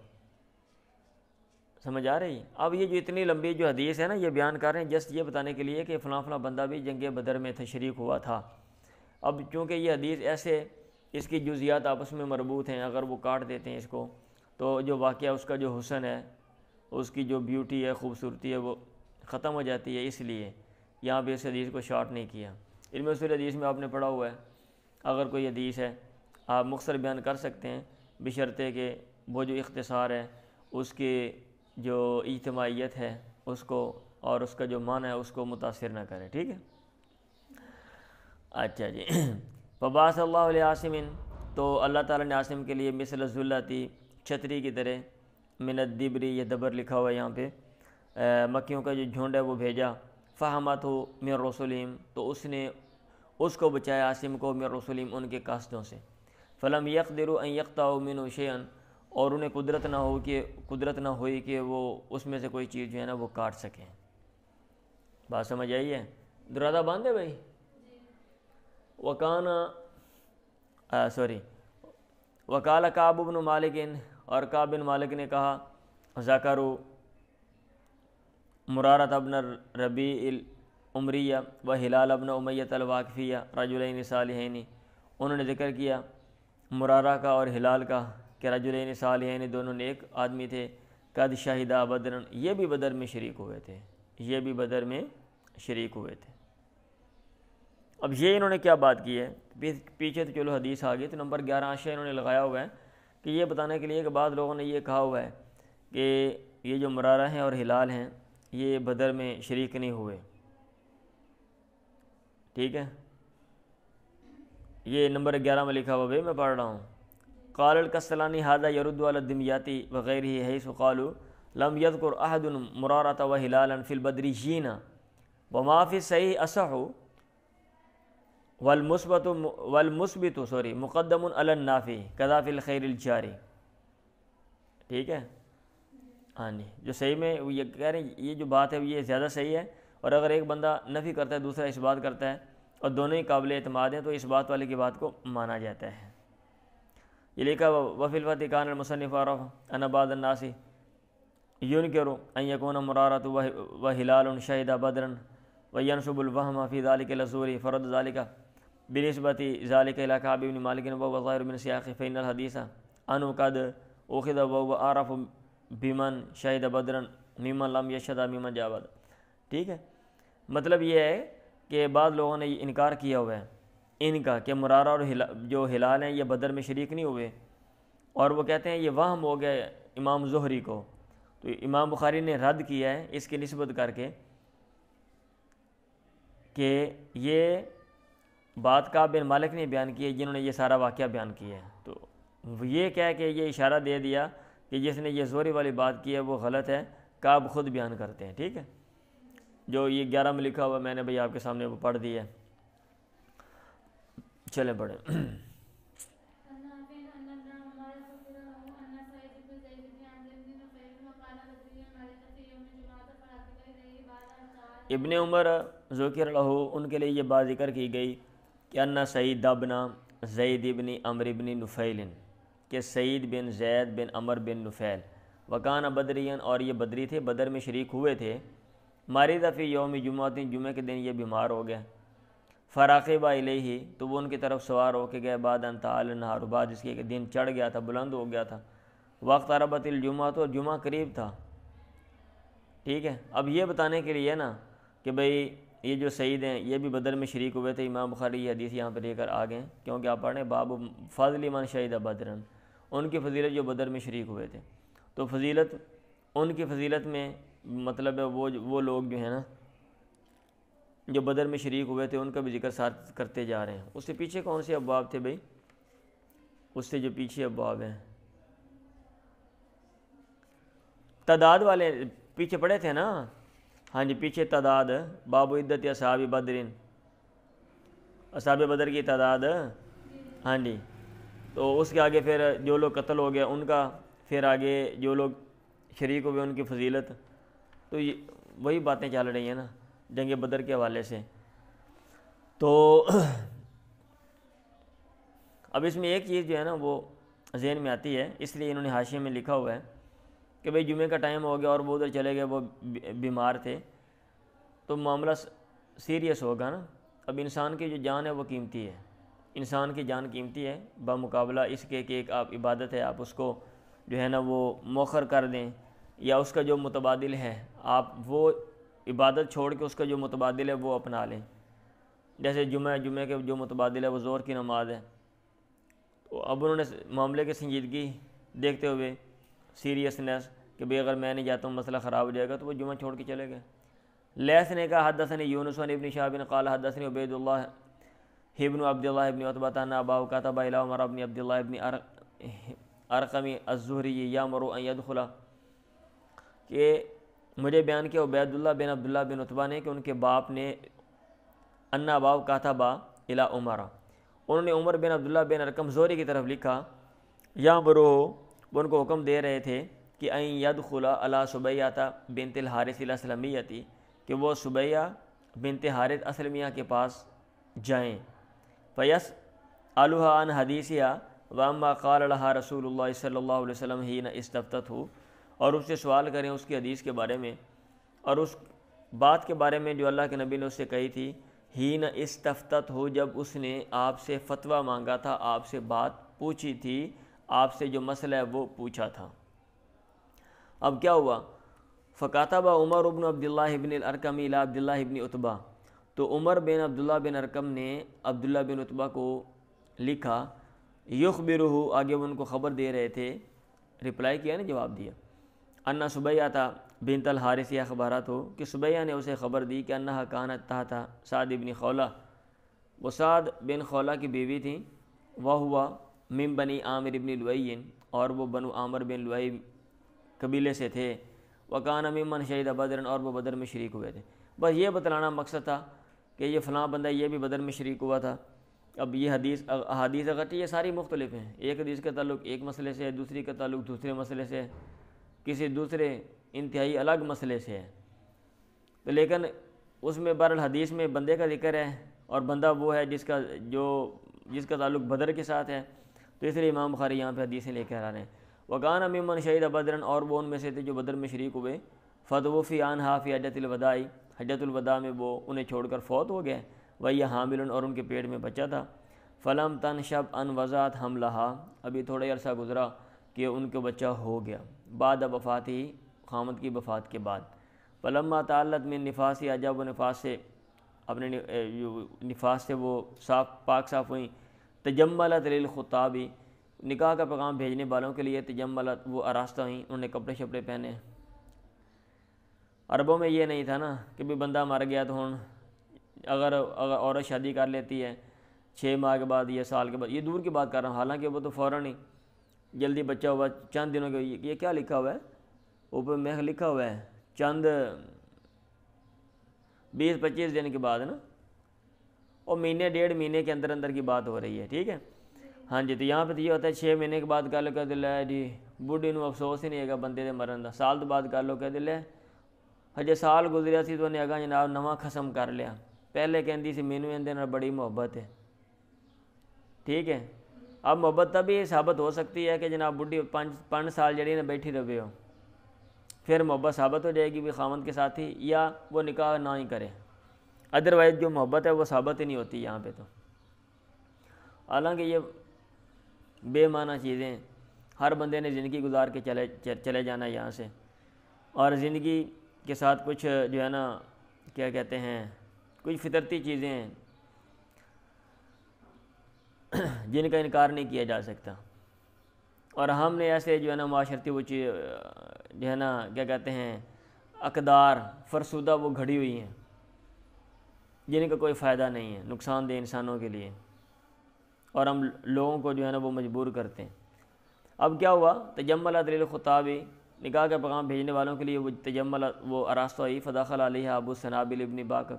سمجھ آ رہی ہے؟ اب یہ جو اتنی لمبی جو حدیث ہے نا یہ بیان کر رہے ہیں جسٹ یہ بتانے کے لیے کہ فلاں فلاں بندہ بھی جنگ بدر میں شریک ہوا تھا۔ اب چونکہ یہ حدیث ایسے اس کی جزیات آپس میں مربوط ہیں، اگر وہ کاٹ دیتے ہیں اس کو تو جو واقعہ اس کا جو حسن ہے، اس کی جو بیوٹی ہے، خوبصورتی ہے، وہ ختم ہو جاتی ہے، اس لیے یہاں پہ اس حدیث کو شارٹ نہیں کیا۔ علم اصول حدیث میں آپ نے پڑھا ہوا ہے، اگر کوئی حدیث ہے آپ مختصر بیان کر سکتے ہیں، بشرطے کہ وہ جو اختصار ہے اس کی جو اجتماعیت ہے اس کو اور اس کا جو معنی ہے اس کو متاثر نہ کرے، ٹھیک ہے۔ اچھا جی، فبعث اللہ علیہ عاصم، تو اللہ تعالیٰ نے عاصم کے لیے مثل الظلتی، چھتری کی طرح، من الدبری، یہ دبر لکھا ہوا ہے یہاں پہ، مکیوں کا جو جھنڈ ہے وہ بھیجا، فہمت ہو من رسولہم، تو اس نے اس کو بچایا عاصم کو، من رسولہم، ان کے قاصدوں سے، فلم یقدروا ان یقطعوا منہ شیئا، اور انہیں قدرت نہ ہوئی کہ وہ اس میں سے کوئی چیز جو ہے نا وہ کاٹ سکیں۔ بات سمجھ آئی ہے؟ دروازہ بند ہے بھائی؟ وقال کعب بن مالک، اور کعب بن مالک نے کہا، ذکروا مرارۃ بن ربیع العمریہ و ہلال بن امیۃ الواقفیہ رجلین صالحین، انہوں نے ذکر کیا مرارہ کا اور ہلال کا کہ رجلین صالحین، دونوں نیک آدمی تھے، قد شہدا بدرن، یہ بھی بدر میں شریک ہوئے تھے، یہ بھی بدر میں شریک ہوئے تھے۔ اب یہ انہوں نے کیا بات کی ہے، پیچھے تو چلو حدیث آ گئی، تو نمبر 11 عشاء انہوں نے لگایا ہوا ہے کہ یہ بتانے کے لیے کہ بعض لوگوں نے یہ کہا ہوا ہے کہ یہ جو مرارہ ہیں اور ہلال ہیں یہ بدر میں شریک نہیں ہوئے، ٹھیک ہے، یہ نمبر 11 میں لکھا ہوا ہے، میں پڑھ رہا ہوں۔ قال الکسلانی ھذا يرد على الدمياطي وغيره حيث قالوا لم يذكر احد مرارة وهلالا في البدريين وما في الصحيح اصح والمثبت مقدم على النافع كذا في الخير الجاري، ٹھیک ہے، ہاں جی، جو صحیح میں یہ کہہ رہے ہیں، یہ جو بات ہے یہ زیادہ صحیح ہے، اور اگر ایک بندہ نفی کرتا ہے دوسرا اس بات کرتا ہے اور دونوں ہی قابل اعتماد ہیں تو اس بات والے کی بات کو مانا جاتا ہے۔ یہ لکھا وفی الفتح کان المصنف عرف ان بعض الناس ينكر ان يكون مرارة وهلال شهد بدرا وينسب الوهم في ذلك الزور فرد ذلك بنسبة ذلك الى كعب بن مالك وهو ظاهر من سياق فإن الحديث عنه قد أخذ وهو أعرف بمن شهد بدرا ممن لم يشهد ممن جاء بعد، ٹھیک ہے، مطلب یہ ہے کہ بعض لوگوں نے انکار کیا ہوا ہے ان کا کہ مرارہ اور جو ہلال ہیں یہ بدر میں شریک نہیں ہوئے، اور وہ کہتے ہیں یہ وہم ہو گیا امام زہری کو، تو امام بخاری نے رد کیا ہے اس کی نسبت کر کے کہ یہ بات کعب بن مالک نے بیان کی ہے جنہوں نے یہ سارا واقعہ بیان کیا ہے، تو یہ کہہ کہ یہ اشارہ دے دیا کہ جس نے یہ زہری والی بات کی ہے وہ غلط ہے، کعب خود بیان کرتے ہیں، ٹھیک ہے، جو یہ 11 میں لکھا ہوا میں نے بھئی آپ کے سامنے وہ پڑھ دی ہے، چلیں پڑھیں۔ ابن عمر ذکر لہ ان کے لیے یہ بات ذکر کی گئی کہ ان سعید ابن زید ابن عمر ابن نفیل، کہ سعید بن زید بن عمر بن نفیل وکان بدرین، اور یہ بدری تھے، بدر میں شریک ہوئے تھے، مارد فی یوم جمعہ، جمعہ کے دن یہ بیمار ہو گئے، فراقب الیہ، تو وہ ان کی طرف سوار ہو کے گئے، بعد ان تعال النہار، بعد اس کے دن چڑھ گیا تھا، بلند ہو گیا تھا، وقت عربت الجمعہ، تو جمعہ قریب تھا، ٹھیک ہے۔ اب یہ بتانے کے لیے نا کہ بھئی یہ جو سعید ہیں یہ بھی بدر میں شریک ہوئے تھے، امام بخاری یہ حدیث یہاں پہ لے کر آ گئے ہیں کیونکہ آپ پڑھیں باب فضل من شہید بدرن، ان کی فضیلت جو بدر میں شریک ہوئے تھے، تو فضیلت ان کی فضیلت میں مطلب ہے وہ لوگ جو ہیں نا جو بدر میں شریک ہوئے تھے ان کا بھی ذکر ساتھ کرتے جا رہے ہیں۔ اس سے پیچھے کون سے ابواب تھے بھئی، اس سے جو پیچھے ابواب ہیں تعداد والے پیچھے پڑے تھے نا، ہاں جی، پیچھے تعداد باب عدت اصحاب بدرین، اصحاب بدر کی تعداد، ہاں جی، تو اس کے آگے پھر جو لوگ قتل ہو گئے ان کا، پھر آگے جو لوگ شریک ہوئے ان کی فضیلت، تو یہ وہی باتیں چل رہی ہیں نا جنگ بدر کے حوالے سے۔ تو اب اس میں ایک چیز جو ہے نا وہ ذہن میں آتی ہے، اس لیے انہوں نے حاشیے میں لکھا ہوا ہے کہ بھئی جمعے کا ٹائم ہو گیا اور وہ ادھر چلے گئے، وہ بیمار تھے، تو معاملہ سیریس ہوگا نا۔ اب انسان کی جو جان ہے وہ قیمتی ہے، انسان کی جان قیمتی ہے، بمقابلہ اس کے کہ ایک آپ عبادت ہے آپ اس کو جو ہے نا وہ مؤخر کر دیں، یا اس کا جو متبادل ہے آپ وہ عبادت چھوڑ کے اس کا جو متبادل ہے وہ اپنا لیں، جیسے جمعے کے جو متبادل ہے وہ ظہر کی نماز ہے، تو اب انہوں نے معاملے کی سنجیدگی دیکھتے ہوئے سیریسنس کہ بھئی اگر میں نہیں جاتا ہوں مسئلہ خراب ہو جائے گا، تو وہ جمعہ چھوڑ کے چلے گئے۔ لیث نے کہا حدثنی یونس عن ابن شہاب قال حدثنی عبید اللہ ابن عبد اللہ ابن عتبہ ان اباہ کتب الی عمر ابن عبد اللہ ابن ارقم الزہری یامر ان یدخل، کہ مجھے بیان کیا عبید اللہ بن عبداللہ بن عتبہ نے کہ ان کے باپ نے ان اباہ کتب الی عمر، انہوں نے عمر بن عبداللہ بن ارقم زہری کی طرف لکھا، یامرو، وہ ان کو حکم دے رہے تھے کہ ان یدخل علی سبیہ بنت الحارث الاسلمیہ، کہ وہ سبیہ بنت حارث اسلمیہ کے پاس جائیں، فیس الہا عن حدیثیا واما قال لها رسول اللہ صلی اللہ علیہ وسلم حین استفتتہ، اور اس سے سوال کریں اس کی حدیث کے بارے میں اور اس بات کے بارے میں جو اللہ کے نبی نے اس سے کہی تھی، حین استفتتہ، جب اس نے آپ سے فتویٰ مانگا تھا، آپ سے بات پوچھی تھی، آپ سے جو مسئلہ ہے وہ پوچھا تھا۔ اب کیا ہوا، فکاتب عمر بن عبداللہ بن الارقم الی عبداللہ بن عتبہ، تو عمر بن عبداللہ بن ارقم نے عبداللہ بن عتبہ کو لکھا، یخبرہ، آگے ان کو خبر دے رہے تھے، رپلائی کیا نا، جواب دیا، ان سبیعۃ بنت الحارث اخبارت ہو، کہ سبیعہ نے اسے خبر دی کہ انہا کانت تحت سعد بن خولہ، وہ سعد بن خولہ کی بیوی تھیں، وہو من بنی عامر بن لؤی، اور وہ بنو عامر بن لؤی قبیلے سے تھے، وکان ممن شہید بدر، اور وہ بدر میں شریک ہوئے تھے۔ بس یہ بتلانا مقصد تھا کہ یہ فلاں بندہ یہ بھی بدر میں شریک ہوا تھا۔ اب یہ احادیث اگرچہ یہ ساری مختلف ہیں، ایک حدیث کا تعلق ایک مسئلے سے ہے، دوسری کا تعلق دوسرے مسئلے سے ہے، کسی دوسرے انتہائی الگ مسئلے سے ہے، تو لیکن اس میں بہرحال حدیث میں بندے کا ذکر ہے، اور بندہ وہ ہے جس کا تعلق بدر کے ساتھ ہے، تو اس لیے امام بخاری یہاں پہ حدیثیں لے کر آ رہے ہیں۔ وکان ممن شہید بدرن، اور وہ ان میں سے تھے جو بدر میں شریک ہوئے، فتوفی عنہا فی حجۃ الوداع، حجۃ الوداع میں وہ انہیں چھوڑ کر فوت ہو گئے، وہی حامل، اور ان کے پیٹ میں بچہ تھا، فلم تنشب ان وضعت حملہا، ابھی تھوڑا عرصہ گزرا کہ ان کو بچہ ہو گیا، بعد وفاتی، خامد کی وفات کے بعد، فلما تعلت من نفاسی، جب وہ نفاس سے اپنے نفاس سے وہ پاک صاف ہوئیں، تجملت للخطابی، نکاح کا پیغام بھیجنے والوں کے لیے تجملت، وہ آراستہ ہوئیں، انہوں نے کپڑے شپڑے پہنے۔ عربوں میں یہ نہیں تھا نا کہ بھی بندہ مر گیا تو ہوں اگر عورت شادی کر لیتی ہے 6 ماہ کے بعد یا سال کے بعد، یہ دور کی بات کر رہا ہوں، حالانکہ وہ تو فوراً ہی جلدی بچہ ہوا چند دنوں کے، یہ کیا لکھا ہوا ہے اوپر میں لکھا ہوا ہے چند 20-25 دن کے بعد نا، اور مہینے 1.5 مہینے کے اندر کی بات ہو رہی ہے، ٹھیک ہے ہاں جی۔ تو یہاں پہ تو یہ ہوتا ہے 6 مہینے کے بعد گل کر دل ہے جی، بوڑھی نو افسوس ہی نہیں ہے گا بندے دے مرن دا، سال تو بعد گل ہو کہ دل ہے ہجے سال گزریا سی تو انہیں اگاں جناب نواں خسم کر لیا، پہلے کہندی سی مینوں اندے نال بڑی محبت ہے، ٹھیک ہے۔ اب محبت تب یہ ثابت ہو سکتی ہے کہ جناب بڈھی 5 سال جڑی نے بیٹھی رہے ہو، پھر محبت ثابت ہو جائے گی بھی خامد کے ساتھ ہی، یا وہ نکاح نہ ہی کرے، ادروائز جو محبت ہے وہ ثابت ہی نہیں ہوتی یہاں پہ تو۔ حالانکہ یہ بے معنی چیزیں، ہر بندے نے زندگی گزار کے چلے جانا یہاں سے، اور زندگی کے ساتھ کچھ جو ہے نا کیا کہتے ہیں کچھ فطرتی چیزیں ہیں جن کا انکار نہیں کیا جا سکتا، اور ہم نے ایسے جو ہے نا معاشرتی وہ چیز جو ہے نا کیا کہتے ہیں اقدار فرسودہ وہ گھڑی ہوئی ہیں جن کا کوئی فائدہ نہیں ہے، نقصان دہ انسانوں کے لیے، اور ہم لوگوں کو جو ہے نا وہ مجبور کرتے ہیں۔ اب کیا ہوا، تجملت للخطابی، نکاح کا پیغام بھیجنے والوں کے لیے وہ تجملت، وہ آراستہ ہوئی، فدخل علیہ ابو سنابل بن باکر،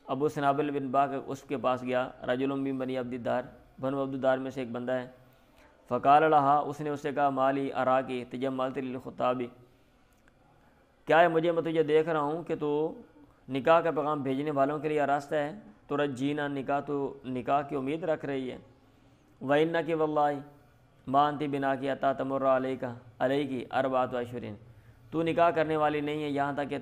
ابو سنابل بن باکر اس کے پاس گیا، رجل من بنی عبد الدار، بنو عبد الدار میں سے ایک بندہ ہے، فقال لہا، اس نے اس سے کہا مالی اراکی تجملت للخطابی، کیا ہے مجھے، میں تجھے دیکھ رہا ہوں کہ تو نکاح کا پیغام بھیجنے والوں کے لیے آراستہ ہے، تو رجینا نکاح، تو نکاح کی امید رکھ رہی ہے، وَإِنَّكِ وَاللَّهِ مَا أَنْتِ بِنَاكِ حَتَّىٰ تَمُرَّ عَلَيْكِ 4 أَشْهُرٍ، تو نکاح کرنے والی نہیں ہے یہاں تک کہ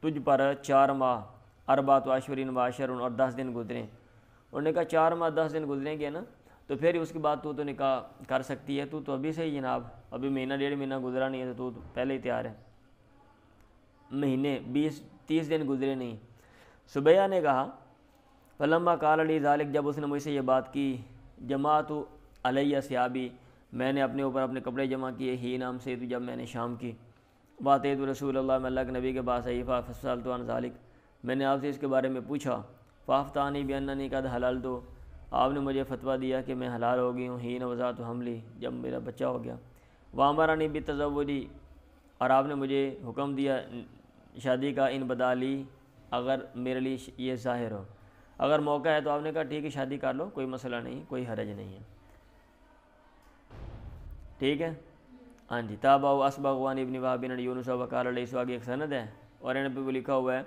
تجھ پر 4 ماہ 4 أشهر وعشر اور 10 دن گزریں۔ انہوں نے کہا 4 ماہ 10 دن گزریں گے نا تو پھر اس کے بعد تو نکاح کر سکتی ہے، تو ابھی سے ہی جناب ابھی مہینہ 1.5 مہینہ گزرا نہیں ہے تو پہلے ہی تیار ہے، مہینے 20-30 دن گزرے نہیں۔ سبیہ نے کہا فلما قال لی ذالک، جب اس نے مجھ سے یہ بات کی، جماعت علیہ ثیابی، میں نے اپنے اوپر اپنے کپڑے جمع کیے، ہی نام سے، جب میں نے شام کی، واتیت رسول اللہ، میں اللہ کے نبی کے پاس آئی، فسألت عن ذالک، میں نے آپ سے اس کے بارے میں پوچھا، فافتانی باننی قد حللت، آپ نے مجھے فتویٰ دیا کہ میں حلال ہو گئی ہوں، حین وضعت حملی، جب میرا بچہ ہو گیا، وامرنی بالتزوج، اور آپ نے مجھے حکم دیا شادی کا، ان بدالی، اگر میرے لیے یہ ظاہر ہو، اگر موقع ہے تو آپ نے کہا ٹھیک ہے شادی کر لو، کوئی مسئلہ نہیں، کوئی حرج نہیں ہے، ٹھیک ہے ہاں جی۔ تابعوا اسبغ عن ابن وهب بن یونس وقال لیس، آگے ایک سند ہے اور ان پہ لکھا ہوا ہے،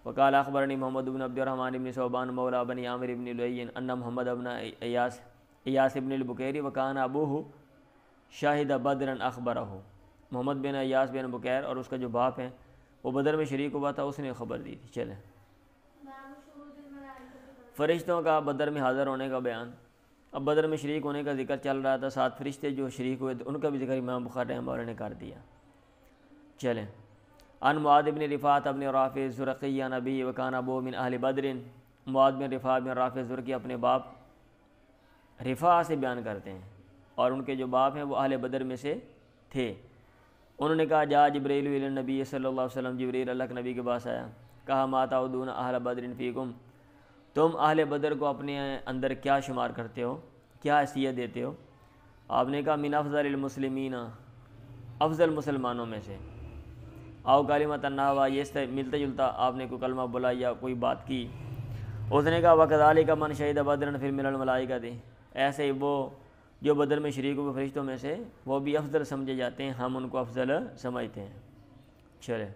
وقال اخبرنی محمد بن عبد الرحمن بن ثوبان مولا بنی عامر بن لؤی ان محمد بن ایاس بن البکیری وکان ابوہ شاہد بدرا اخبرہ، محمد بن ایاس بن بکیر اور اس کا جو باپ ہے وہ بدر میں شریک ہوا تھا، اس نے خبر دی تھی۔ چلیں، فرشتوں کا بدر میں حاضر ہونے کا بیان، اب بدر میں شریک ہونے کا ذکر چل رہا تھا، 7 فرشتے جو شریک ہوئے تھے ان کا بھی ذکر امام بخاری رحمہ اللہ نے کر دیا۔ چلیں، ان معاذ بن رفاعۃ بن رافع الزرقی عن ابی وکان ابو من اہل بدر، معاذ بن رفاعہ بن رافع الزرقی اپنے باپ رفاعہ سے بیان کرتے ہیں اور ان کے جو باپ ہیں وہ اہل بدر میں سے تھے۔ انہوں نے کہا جا جبریل الی النبی صلی اللہ علیہ وسلم، جبریل اللہ کے نبی کے پاس آیا، کہا ما تعدون اہل بدر فیکم، تم اہل بدر کو اپنے اندر کیا شمار کرتے ہو، کیا حیثیت دیتے ہو؟ آپ نے کہا من افضل المسلمین، افضل مسلمانوں میں سے، آؤ کلمۃ النحو، یہ سے ملتا جلتا آپ نے کوئی کلمہ بولا یا کوئی بات کی۔ اس نے کہا وکذالک من شہد بدرا فی من الملائکۃ، ایسے ہی وہ جو بدر میں شریک ہوئے فرشتوں میں سے وہ بھی افضل سمجھے جاتے ہیں، ہم ان کو افضل سمجھتے ہیں۔ چلے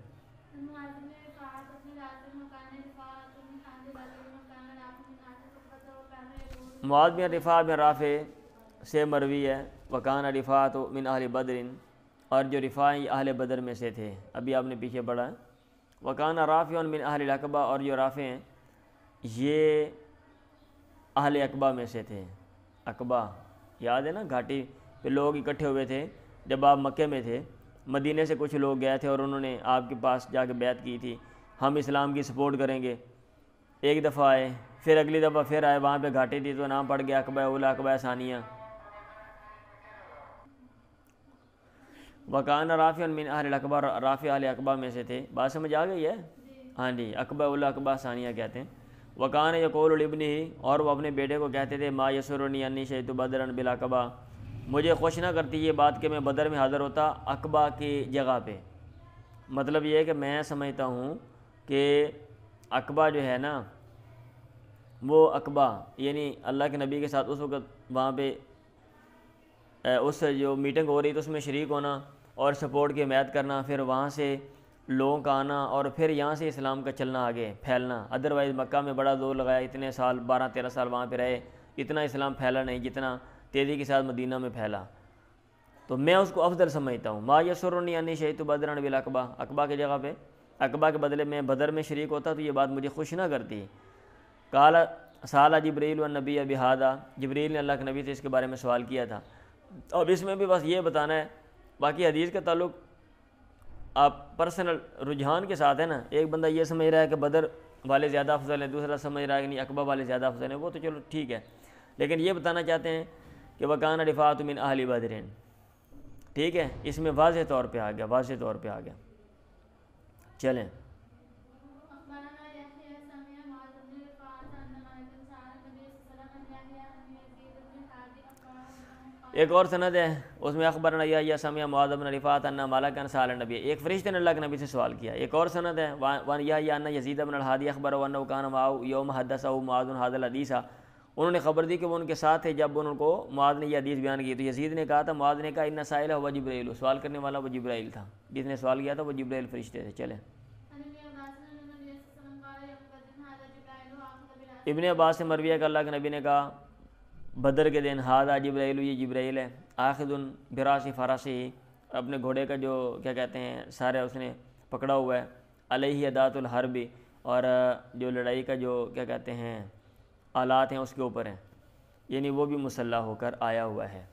معاذ بن رفاعہ بن رافع سے مروی ہے وکان رفاعۃ من اہل بدر، اور جو رفاعہ اہل بدر میں سے تھے، ابھی آپ نے پیچھے پڑھا ہے۔ وکان رافع من اہل العقبہ، اور جو رافع ہیں یہ اہل عقبہ میں سے تھے۔ عقبہ یاد ہے نا، گھاٹی پہ لوگ اکٹھے ہوئے تھے جب آپ مکے میں تھے، مدینے سے کچھ لوگ گئے تھے اور انہوں نے آپ کے پاس جا کے بیعت کی تھی ہم اسلام کی سپورٹ کریں گے۔ ایک دفعہ آئے، پھر اگلی دفعہ پھر آئے، وہاں پہ گھاٹی تھی تو نام پڑ گیا عقبہ اولا عقبہ ثانیہ۔ وکان رافع من اہل العقبہ، رافع اہل عقبہ میں سے تھے۔ بات سمجھ آ گئی ہے؟ ہاں جی، عقبہ اولا عقبہ ثانیہ کہتے ہیں۔ وکان یقول لابنہ، اور وہ اپنے بیٹے کو کہتے تھے ما یسرنی انی شہدت بدرا بالعقبہ، مجھے خوش نہ کرتی یہ بات کہ میں بدر میں حاضر ہوتا عقبہ کی جگہ پہ۔ مطلب یہ ہے کہ میں سمجھتا ہوں کہ عقبہ جو ہے نا وہ عقبہ یعنی اللہ کے نبی کے ساتھ اس وقت وہاں پہ اس جو میٹنگ ہو رہی تو اس میں شریک ہونا اور سپورٹ کی حمایت کرنا، پھر وہاں سے لوگوں کا آنا اور پھر یہاں سے اسلام کا چلنا آگے پھیلنا۔ ادروائز مکہ میں بڑا زور لگایا، اتنے سال 12-13 سال وہاں پہ رہے، اتنا اسلام پھیلا نہیں جتنا تیزی کے ساتھ مدینہ میں پھیلا۔ تو میں اس کو افضل سمجھتا ہوں۔ ما یسرنی انی شہدت بدرا بالعقبہ، عقبہ کی جگہ پہ عقبہ کے بدلے میں بدر میں شریک ہوتا تو یہ بات مجھے خوش نہ کرتی۔ قال سال جبریل والنبی بہذا، جبریل نے اللہ کے نبی سے اس کے بارے میں سوال کیا تھا۔ اب اس میں بھی بس یہ بتانا ہے، باقی حدیث کا تعلق آپ پرسنل رجحان کے ساتھ ہے نا، ایک بندہ یہ سمجھ رہا ہے کہ بدر والے زیادہ افضل ہیں، دوسرا سمجھ رہا ہے کہ نہیں عقبہ والے زیادہ افضل ہیں، وہ تو چلو ٹھیک ہے، لیکن یہ بتانا چاہتے ہیں کہ وکان رفاعۃ من اہل بدر، ٹھیک ہے، اس میں واضح طور پہ آ گیا، واضح طور پہ آ گیا۔ چلیں ایک اور سند ہے، اس میں اخبرنا یا سمع معاذ بن رفاعۃ ان ملکا سأل النبی، ایک فرشتے نے اللہ کے نبی سے سوال کیا۔ ایک اور سند ہے وان یا ان یزید بن الہادی اخبرہ انه كان معه یوم حدثه معاذ هذا الحدیث، انہوں نے خبر دی کہ وہ ان کے ساتھ تھے جب ان کو معاذ نے یہ حدیث بیان کی۔ تو یزید نے کہا تھا، معاذ نے کہا ان سائل هو جبرائیل، سوال کرنے والا وہ جبرائیل تھا، جس نے سوال کیا تھا وہ جبرائیل فرشتے تھے۔ چلیں ابن عباس سے مروی ہے کہ اللہ کے نبی نے کہا بدر کے دن ہاذا جبرائیل، یہ جبرائیل ہے، آخذ براس فرسی، اپنے گھوڑے کا جو کیا کہتے ہیں سارے اس نے پکڑا ہوا ہے، علیہ ادات الحرب، اور جو لڑائی کا جو کیا کہتے ہیں آلات ہیں اس کے اوپر ہیں، یعنی وہ بھی مسلح ہو کر آیا ہوا ہے۔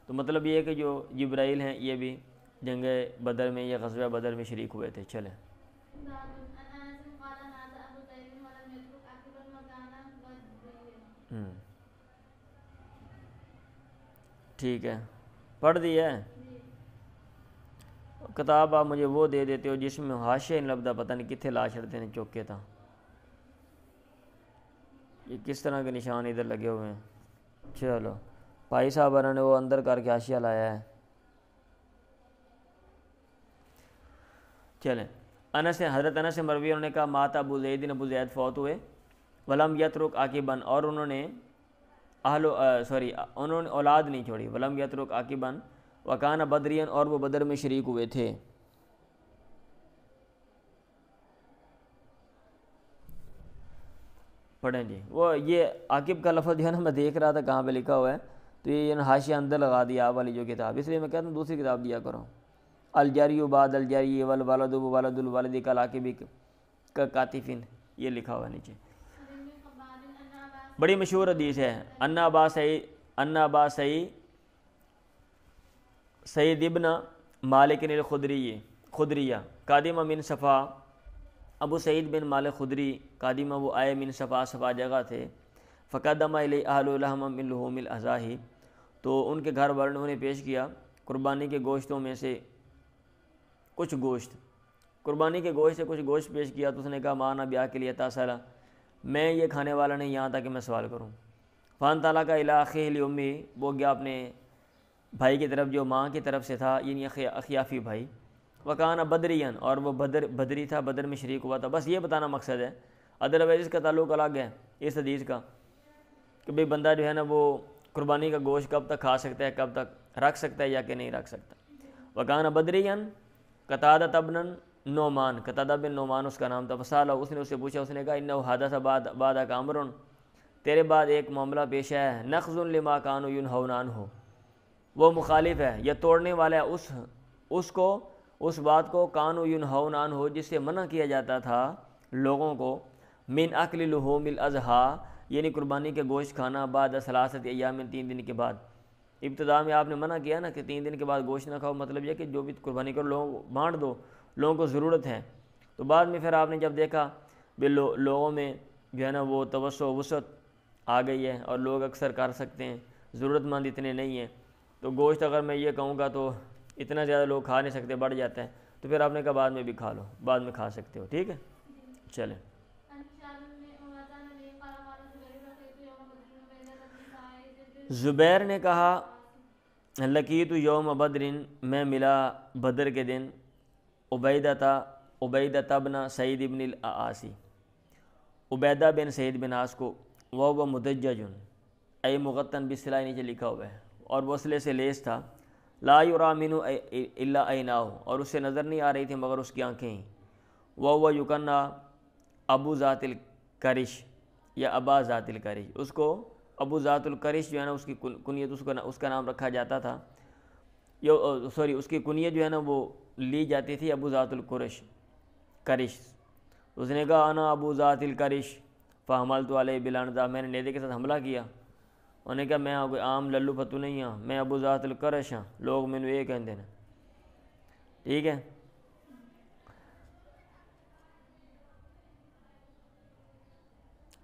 تو مطلب یہ ہے کہ جو جبرائیل ہیں یہ بھی جنگ بدر میں یا غزوہ بدر میں شریک ہوئے تھے۔ چلیں ٹھیک ہے، پڑھ دی ہے کتاب، آپ مجھے وہ دے دیتے ہو جس میں حاشیہ نہیں لبدا، پتہ نہیں کتنے لا چھڑتے ہیں چوکے تھا، یہ کس طرح کے نشان ادھر لگے ہوئے ہیں۔ چلو بھائی صاحب نے وہ اندر کر کے حاشیہ لایا ہے۔ چلیں انس حضرت انس سے مروی، انہوں نے کہا مات ابو زید، ابو زید فوت ہوئے، ولم یترک عاقبا، اور انہوں نے انہوں نے اولاد نہیں چھوڑی، ولم یترک عاقبا وکان بدرین، اور وہ بدر میں شریک ہوئے تھے۔ پڑھیں جی، وہ یہ عاقب کا لفظ جو ہے نا میں دیکھ رہا تھا کہاں پہ لکھا ہوا ہے، تو یہ حاشیہ اندر لگا دیا آپ والی جو کتاب، اس لیے میں کہتا ہوں دوسری کتاب دیا کرو۔ الجری بعد الجری والولد ولد الولد کالعاقب کاتفین، یہ لکھا ہوا ہے نیچے، بڑی مشہور حدیث ہے۔ ان ابا سعید ابن مالک الخدریہ قادم من صفا، ابو سعید بن مالک خدری قادم وہ آئے من صفا، صفا جگہ تھے، فقدم الی اہل لحم من لحوم الاضاحی، تو ان کے گھر والوں نے پیش کیا قربانی کے گوشتوں میں سے کچھ گوشت، قربانی کے گوشت سے کچھ گوشت پیش کیا، تو اس نے کہا مانا بیا کے لیے تاثلا، میں یہ کھانے والا نہیں یہاں تک کہ میں سوال کروں۔ فان تعالیٰ کا علاقے امی، وہ گیا اپنے بھائی کی طرف جو ماں کی طرف سے تھا، یعنی اخیافی بھائی، وکانا بدرین، اور وہ بدری تھا، بدر میں شریک ہوا تھا۔ بس یہ بتانا مقصد ہے، ادروائز اس کا تعلق الگ ہے اس حدیث کا کہ بھئی بندہ جو ہے نا وہ قربانی کا گوشت کب تک کھا سکتا ہے، کب تک رکھ سکتا ہے یا کہ نہیں رکھ سکتا۔ وکانا بدرین قتادہ بن نعمان، قتادہ بن نعمان اس کا نام تھا، فسالہ، اس نے اس سے پوچھا، اس نے کہا انہ حدث بعدک امر، تیرے بعد ایک معاملہ پیش ہے، نقض لما کانوا ینہون عنہ، وہ مخالف ہے یا توڑنے والا ہے اس بات کو کانوا ینہون عنہ جس سے منع کیا جاتا تھا لوگوں کو، من اکل لحوم الاضحیٰ، یعنی قربانی کے گوشت کھانا، بعد ثلاثۃ ایام، 3 دن کے بعد۔ ابتدا میں آپ نے منع کیا نا کہ 3 دن کے بعد گوشت نہ کھاؤ، مطلب یہ کہ جو بھی قربانی کرو لوگوں کو بانٹ دو، لوگوں کو ضرورت ہے۔ تو بعد میں پھر آپ نے جب دیکھا کہ لوگوں میں جو ہے نا وہ توسع و وسعت آ گئی ہے اور لوگ اکثر کر سکتے ہیں، ضرورت مند اتنے نہیں ہیں، تو گوشت اگر میں یہ کہوں گا تو اتنا زیادہ لوگ کھا نہیں سکتے، بڑھ جاتا ہے، تو پھر آپ نے کہا بعد میں بھی کھا لو، بعد میں کھا سکتے ہو، ٹھیک ہے چلیں۔ زبیر نے کہا لقیت یوم بدر، میں ملا بدر کے دن عبیدہ بن سعید بن العاص، عبیدہ بن سعید بن عاص کو، وہ مدجج ای مغتن بالسلاح، نیچے لکھا ہوا ہے، اور وہ اسلحے سے لیس تھا، لا یری منہ الا عیناہ، اور اس سے نظر نہیں آ رہی تھی مگر اس کی آنکھیں، وہ یکنہ ابو ذات الکرش یا ابا ذات الکرش، اس کو ابو ذات الکرش جو ہے نا اس کی کنیت، اس کا نام رکھا جاتا تھا، اس کی کنیت جو ہے نا وہ لی جاتی تھی ابو ذات الکرش۔ اس نے کہا انا ابو ذات الکرش فحملت علیہ بالعنزہ، میں نے نیزے کے ساتھ حملہ کیا، انہوں نے کہا میں کوئی عام للو فتو نہیں ہاں، میں ابو ذات الکرش ہاں، لوگ مینوں یہ کہندے ہیں، ٹھیک ہے۔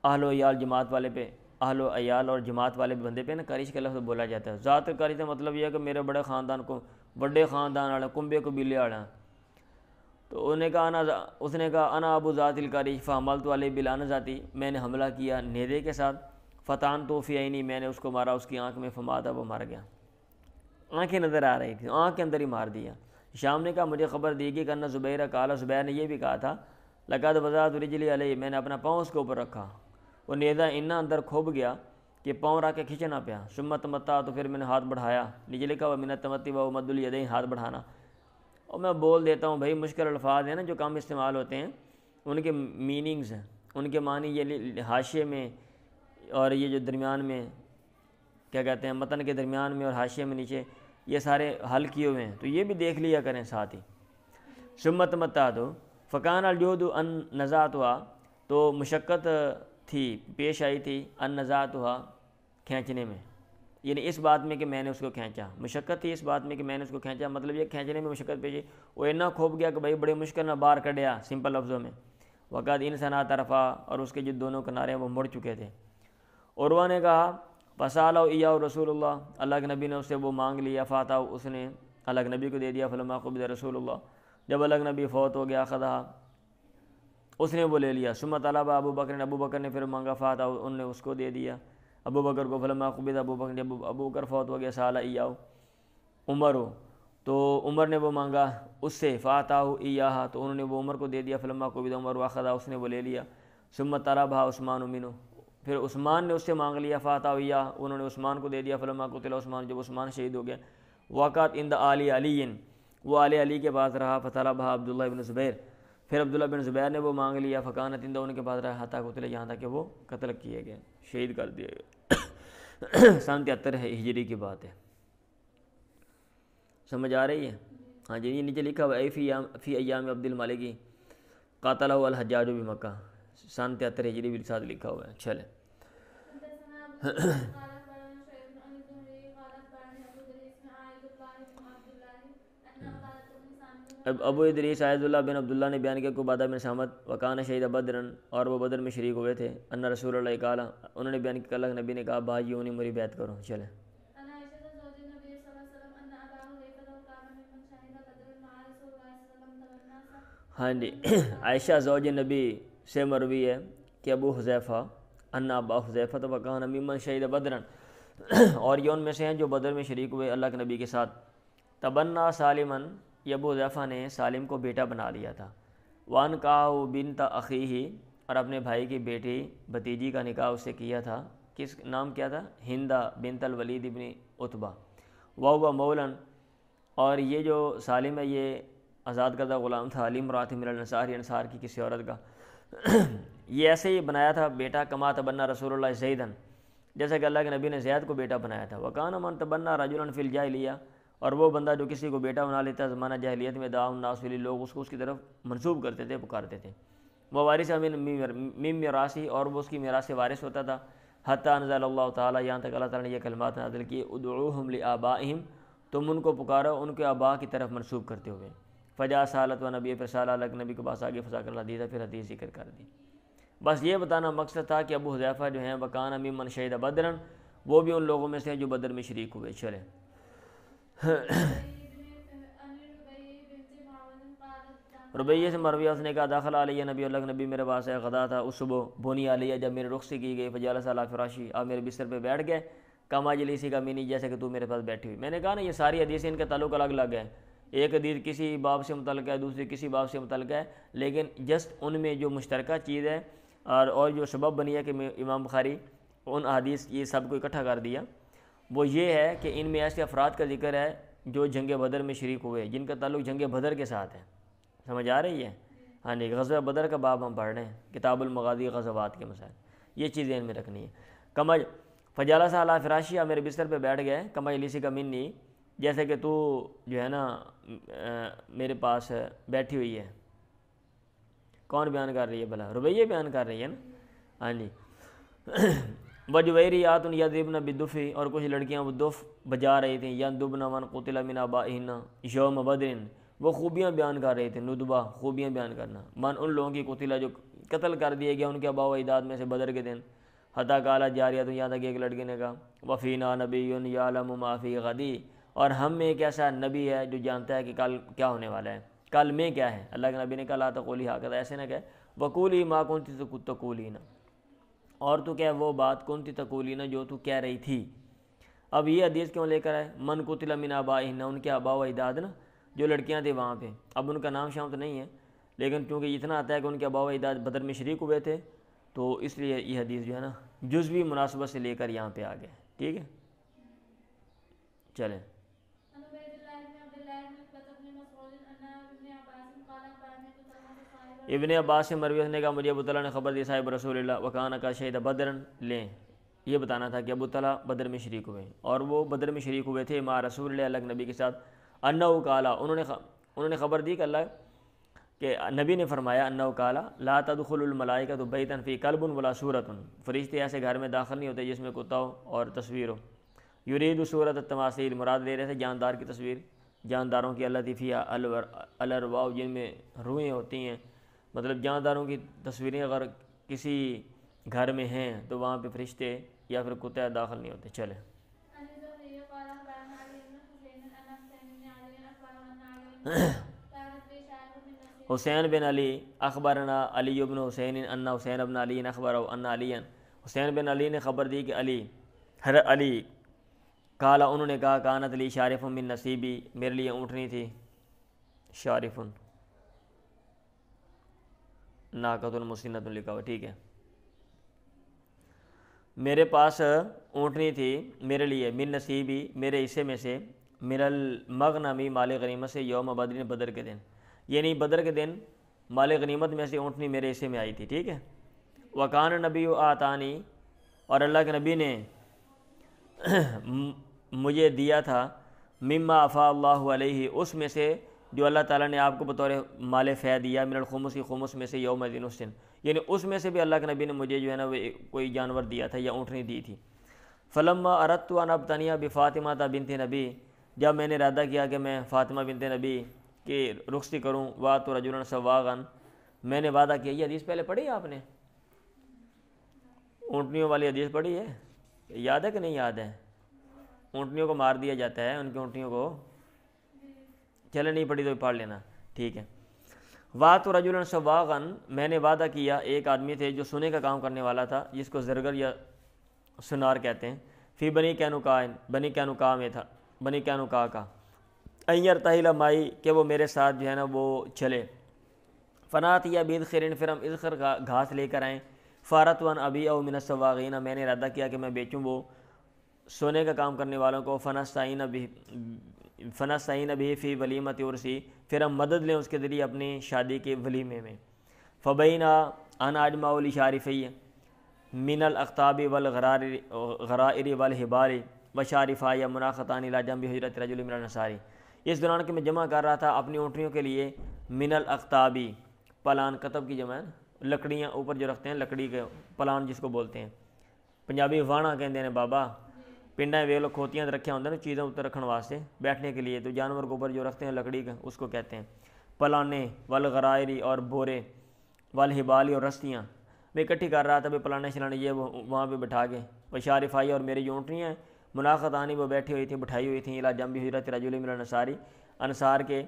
اہل و عیال جماعت والے پہ، اہل و عیال اور جماعت والے بندے پہ نا کرش کا لفظ بولا جاتا ہے۔ ذات الکرش کا مطلب یہ ہے کہ میرے بڑے خاندان کو، بڑے خاندان والا، کنبے قبیلے والا، تو اس نے کہا انا ابو ذات الکرش فحملت علیہ بالعنزہ، میں نے حملہ کیا نیزے کے ساتھ، فتانت فی عینی، میں نے اس کو مارا اس کی آنکھ میں، فمات، وہ مر گیا، آنکھیں نظر آ رہی تھیں، آنکھ کے اندر ہی مار دیا۔ شام نے کہا مجھے خبر دی گئی کہ ان زبیر قال، زبیر نے یہ بھی کہا تھا، لقد وضعت رجلی علیہ، میں نے اپنا پاؤں اس کے اوپر رکھا، وہ نیزہ اتنا اندر کھب گیا کہ پاؤں رکھ کے کھینچنا پیا، ثم تمتا، تو پھر میں نے ہاتھ بڑھایا، نیچے لکھا ہوا من التمتی و مد الیدین، ہاتھ بڑھانا۔ اور میں بول دیتا ہوں بھائی مشکل الفاظ ہیں نا جو کم استعمال ہوتے ہیں، ان کے میننگز ہیں، ان کے معنی یہ حاشیے میں اور یہ جو درمیان میں کیا کہتے ہیں متن کے درمیان میں اور حاشیے میں نیچے یہ سارے حل کیے ہوئے ہیں، تو یہ بھی دیکھ لیا کریں ساتھ ہی۔ ثم تمتا، تو فکان الجود ان نزعتها، تو مشقت تھی، پیش آئی تھی، ان نزعتها، کھینچنے میں، یعنی اس بات میں کہ میں نے اس کو کھینچا، مشقت تھی اس بات میں کہ میں نے اس کو کھینچا، مطلب یہ کھینچنے میں مشقت پیش، وہ اتنا کھوپ گیا کہ بھائی بڑے مشکل میں باہر کڈیا، سمپل لفظوں میں، وقت انسنا طرفا، اور اس کے جو دونوں کنارے ہیں وہ مڑ چکے تھے۔ عروہ نے کہا فسالہ ایاہ رسول اللہ، اللہ کے نبی نے اس سے وہ مانگ لیا، فاتح، اس نے اللہ کے نبی کو دے دیا، فلما قبض رسول اللہ، جب اللہ کے نبی فوت ہو گیا، خدا اس نے وہ لے لیا، ثم طلب ابو بکر، ابو بکر نے پھر مانگا، فاتح، انہوں نے اس کو دے دیا ابو بکر کو، فلما قبض ابو بکر، جب ابو بکر فوت ہو گیا، سال ایاہ عمر ہو، تو عمر نے وہ مانگا اس سے، فاتح ایاہ، تو انہوں نے وہ عمر کو دے دیا، فلما قبض عمر واخذا، اس نے وہ لے لیا، ثم طلبها عثمان منہ، پھر عثمان نے اس سے مانگ لیا، فاتح ایاہ، انہوں نے عثمان کو دے دیا، فلما قتل عثمان، جب عثمان شہید ہو گیا، وقت عند آل علی، وہ آل علی کے پاس رہا، فطلبها عبداللہ بن زبیر، پھر عبداللہ بن زبیر نے وہ مانگ لیا، فکانت عند، ان کے پاس رہا، حتی قتل، یہاں تک کہ وہ قتل کیے گئے، شہید کر دیے گئے۔ سن 73 ہجری کی بات ہے، سمجھ آ رہی ہے؟ ہاں جی، یہ نیچے لکھا ہوا ہے فی ایام عبد الملک قاتلہ الحجاج بمکہ، سن 73 ہجری بھی ساتھ لکھا ہوا ہے، چلے۔ ابو ادریس عائد اللہ بن عبداللہ نے بیان کیا کہ عبادہ بن صامت وکان شہید بدرن، اور وہ بدر میں شریک ہوئے تھے، ان رسول اللہ قال، انہوں نے بیان کیا کہ اللہ کے نبی نے کہا بھائیونی میری بیعت کرو. چلیں ہاں جی عائشہ زوج نبی سے مروی ہے کہ ابو حذیفہ ان ابا حذیفہ وکان ممن شہید بدرن، اور یہ ان میں سے ہیں جو بدر میں شریک ہوئے اللہ کے نبی کے ساتھ. تبنا سالمن، یہ ابو حذیفہ نے سالم کو بیٹا بنا لیا تھا. وان کہا بنت اخیہ، اور اپنے بھائی کی بیٹی بھتیجی کا نکاح اس سے کیا تھا. کس نام کیا تھا؟ ہندہ بنت الولید ابن عتبہ. وہو مولن، اور یہ جو سالم ہے یہ آزاد کردہ غلام تھا. علی امرأۃ من الانصار، انصار کی کسی عورت کا. یہ ایسے ہی بنایا تھا بیٹا کما تبنا رسول اللہ زیدن، جیسا کہ اللہ کے نبی نے زید کو بیٹا بنایا تھا. وکان من تبنا رجلا فی الجاہلیہ، اور وہ بندہ جو کسی کو بیٹا بنا لیتا زمانہ جاہلیت میں دعا الناس فی، لوگ اس کو اس کی طرف منسوب کرتے تھے، پکارتے تھے. وہ وارث من میراثی، اور وہ اس کی میراث سے وارث ہوتا تھا. حتی انزل اللہ تعالیٰ، یہاں تک اللہ تعالیٰ نے یہ کلمات نازل کیے ادعوہم لآبائہم، تم ان کو پکارو ان کے آباء کی طرف منسوب کرتے ہوئے. فجاء سالت و نبی، پھر سالہ الگ نبی کے پاس آگے فسا کر حدیث، پھر حدیث ذکر کر دی. بس یہ بتانا مقصد تھا کہ ابو حذیفہ جو ہیں وکان ممن شہید بدرن، وہ بھی ان لوگوں میں سے ہیں جو بدر میں شریک ہوئے. چلیں ربیہ سے مرویہ، اس نے کہا داخل علیہ نبی، اللہ کے نبی میرے پاس ہے، غدا تھا اس صبح، بونی علیہ، جب میرے رخصتی کی گئی. فجلس علی فراشی، آپ میرے بستر پہ بیٹھ گئے. کما جلیسی کا مینی، جیسے کہ تو میرے پاس بیٹھی ہوئی. میں نے کہا نا یہ ساری حدیثیں ان کا تعلق الگ الگ ہے، ایک حدیث کسی باب سے متعلق ہے، دوسری کسی باب سے متعلق ہے، لیکن جسٹ ان میں جو مشترکہ چیز ہے اور جو سبب بنی ہے کہ امام بخاری ان حدیث یہ سب کو اکٹھا کر دیا، وہ یہ ہے کہ ان میں ایسے افراد کا ذکر ہے جو جنگ بدر میں شریک ہوئے، جن کا تعلق جنگ بدر کے ساتھ ہے. سمجھ آ رہی ہے؟ ہاں جی، غزوہ بدر کا باب ہم پڑھ رہے ہیں، کتاب المغازی غزوات کے مسائل، یہ چیزیں ان میں رکھنی ہے. کمج فجالس علی فراشی، میرے بستر پہ بیٹھ گئے. کمج لیسی کا منی، جیسے کہ تو جو ہے نا میرے پاس بیٹھی ہوئی ہے. کون بیان کر رہی ہے بھلا؟ ربیہ بیان کر رہی ہے نا. ہاں جی. وجویریات یضربن بالدف، اور کچھ لڑکیاں وہ دف بجا رہی تھیں. یندبن من قتل من آبائہن یوم بدر، وہ خوبیاں بیان کر رہے تھے. ندبہ، خوبیاں بیان کرنا. من ان لوگوں کی قتل جو قتل کر دیے گیا ان کے آباء و اجداد میں سے بدر کے دن. حتی قال جاریہ، تو یہاں تک ایک لڑکے نے کہا وفینا نبی یعلم ما فی غدی، اور ہم میں ایک ایسا نبی ہے جو جانتا ہے کہ کل کیا ہونے والا ہے، کل میں کیا ہے. اللہ کے نبی نے کہا لا تقولی ہکذا، ایسے نہ کہے. وقولی ما کنت تقولین، اور تو کیا وہ بات کنت تقولین جو تو کہہ رہی تھی. اب یہ حدیث کیوں لے کر آئے؟ من قتل من آبائہن، ان کے آباء و اجداد نا جو لڑکیاں تھیں وہاں پہ. اب ان کا نام شام تو نہیں ہے، لیکن کیونکہ اتنا آتا ہے کہ ان کے آباء و اجداد بدر میں شریک ہوئے تھے، تو اس لیے یہ حدیث جو ہے نا جزوی مناسبت سے لے کر یہاں پہ آ گئے. ٹھیک ہے، چلیں. ابن عباس سے مروی نے کہا مجھے ابو طلحہ نے خبر دی صاحب رسول اللہ وکان کا شہید بدرن، لیں یہ بتانا تھا کہ ابو طلحہ بدر میں شریک ہوئے، اور وہ بدر میں شریک ہوئے تھے مع رسول اللہ، اللہ کے نبی کے ساتھ. انہو قالا، انہوں نے خبر دی کہ اللہ کہ نبی نے فرمایا انہو قالا لا تدخل الملائکۃ بیتا فی کلب ولا صورۃ، فرشتے ایسے گھر میں داخل نہیں ہوتے جس میں کتا ہو اور تصویر ہو. یرید صورت التماثیل، مراد لے رہے تھے جاندار کی تصویر، جانداروں کی التی فیہا الارواح، جن میں روحیں ہوتی ہیں. مطلب جانداروں کی تصویریں اگر کسی گھر میں ہیں تو وہاں پہ فرشتے یا پھر کتے داخل نہیں ہوتے. چلیں. حسین بن علی اخبرنا علی بن حسین ان حسین بن علی اخبرہ ان علی، حسین بن علی نے خبر دی کہ حضرت علی قالا، انہوں نے کہا کانت لی شارف من نصیبی، میرے لیے اونٹنی تھی. شارف ناقۃ مسنۃ لکھا ہوا، ٹھیک ہے. میرے پاس اونٹنی تھی میرے لیے، من نصیبی میرے حصے میں سے، من المغنمی مال غنیمت سے، یوم بدر بدر کے دن، یعنی بدر کے دن مال غنیمت میں سے اونٹنی میرے حصے میں آئی تھی. ٹھیک ہے. وکان نبی آتانی، اور اللہ کے نبی نے مجھے دیا تھا مما افا اللہ علیہ، اس میں سے جو اللہ تعالیٰ نے آپ کو بطور مال فیع دیا، من الخمس، خمس میں سے، یوم دن اس دن، یعنی اس میں سے بھی اللہ کے نبی نے مجھے جو ہے نا کوئی جانور دیا تھا یا اونٹنی دی تھی. فلما اردت ان ابتنی بفاطمہ بنت نبی، جب میں نے ارادہ کیا کہ میں فاطمہ بنت نبی کہ رخصتی کروں. وَأَتُوا رَجُلًا سَوَّاغًا، میں نے وعدہ کیا. یہ حدیث پہلے پڑھی ہے آپ نے؟ اونٹنیوں والی حدیث پڑھی ہے؟ یاد ہے کہ نہیں یاد ہے؟ اونٹنیوں کو مار دیا جاتا ہے، ان کی اونٹنیوں کو. چلے نہیں پڑھی تو پڑھ لینا، ٹھیک ہے. وَأَتُوا رَجُلًا سَوَّاغًا، میں نے وعدہ کیا ایک آدمی تھے جو سونے کا کام کرنے والا تھا، جس کو زرگر یا سنار کہتے ہیں. فی بنی قینقاع، بنی قینقاع میں تھا، بنی قینقاع کا. ان یرتحل معی، کہ وہ میرے ساتھ جو ہے نا وہ چلے. فنأتي بإذخر، پھر ہم اذخر گھاس لے کر آئیں. فأردت أن أبيعه من السواغين، میں نے ارادہ کیا کہ میں بیچوں وہ سونے کا کام کرنے والوں کو. فنستعین به فی ولیمۃ عرسی، پھر ہم مدد لیں اس کے ذریعے اپنی شادی کے ولیمے میں. فبینا أنا أجمع لشارفی من الأقطاب والغرائر والحبال وشارفایا مناخطان إلى جنب حجرۃ رجل من الأنصار. اس دوران کہ میں جمع کر رہا تھا اپنی اونٹنیوں کے لیے من الاقطابی، پلان قطب کی جمع ہے، لکڑیاں اوپر جو رکھتے ہیں لکڑی کے، پلان جس کو بولتے ہیں. پنجابی وانا کہتے ہیں بابا، پنڈا ویل کھوتیاں رکھے ہوتے ہیں نا چیزیں اتر رکھنے واسطے بیٹھنے کے لیے، تو جانور کے اوپر جو رکھتے ہیں لکڑی کا اس کو کہتے ہیں پلانے. والغرائری، اور بورے. والحبالی، اور رستیاں. میں اکٹھی کر رہا تھا پلانے شلانے یہ وہاں پہ بٹھا کے. وشارفائی، اور میری جو اونٹنیاں ہیں مناخطانی وہ بیٹھی ہوئی تھیں، بٹھائی ہوئی تھیں. الی جنب حجرۃ رجل من الانصار، انصار کے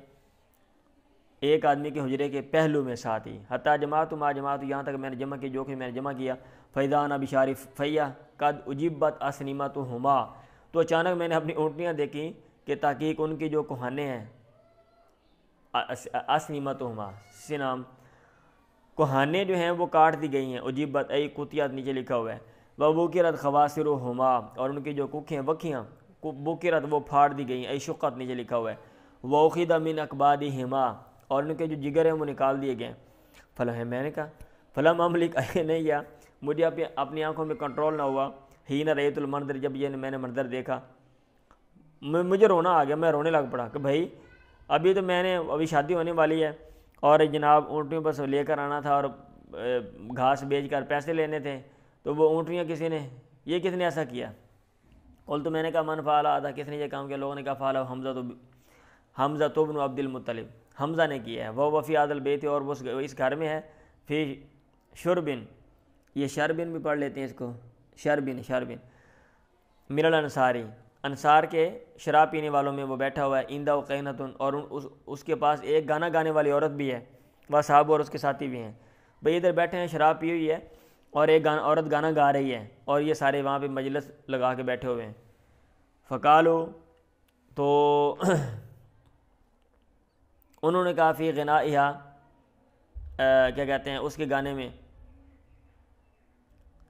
ایک آدمی کے حجرے کے پہلو میں ساتھ ہی. حتیٰ جماعت ما جماعت، یہاں تک میں نے جمع کی جو کہ میں نے جمع کیا. فإذا أنا بشارفیہ قد اجبت اسنمتہما، تو اچانک میں نے اپنی اونٹنیاں دیکھی کہ تحقیق ان کی جو کوہانے ہیں، اسنمتہما سنام، کوہانے جو ہیں وہ کاٹ دی گئی ہیں. اجبت ای قطیات نیچے لکھا ہوا ہے. وبکرت خواصرہما، اور ان کی جو کوکھیں وکھیاں بکرت وہ پھاڑ دی گئی ہیں. ای شقت نیچے لکھا ہوا ہے. وأخذ من اکبادہما، اور ان کے جو جگر ہیں وہ نکال دیے گئے. میں نے کہا فلم املک، نہیں یا مجھے اپنی آنکھوں میں کنٹرول نہ ہوا. حین رأیت المنظر، جب یہ میں نے منظر دیکھا مجھے رونا آ گیا، میں رونے لگ پڑا کہ بھائی ابھی تو میں نے ابھی شادی ہونے والی ہے اور جناب اونٹیوں پر لے کر آنا تھا اور گھاس بیچ کر پیسے لینے تھے، تو وہ اونٹیاں کس نے ایسا کیا؟ قلت، تو میں نے کہا من فعل هذا، کس نے یہ کام کیا؟ لوگوں نے کہا فعل حمزہ بن عبد المطلب، حمزہ نے کیا ہے. وہ فی هذا البیت، اور وہ اس گھر میں ہے. فی شربن، یہ شربن بھی پڑھ لیتے ہیں اس کو، شربن من الانصاری، انصار کے شراب پینے والوں میں وہ بیٹھا ہوا ہے. عنده قینۃ، اور اس کے پاس ایک گانا گانے والی عورت بھی ہے. وہ صحابہ اور اس کے ساتھی بھی ہیں. بھئی ادھر بیٹھے ہیں، شراب پی ہوئی ہے اور ایک عورت گانا گا رہی ہے اور یہ سارے وہاں پہ مجلس لگا کے بیٹھے ہوئے ہیں. فقالو، تو انہوں نے کہا فی غنائہا، کیا کہتے ہیں اس کے گانے میں،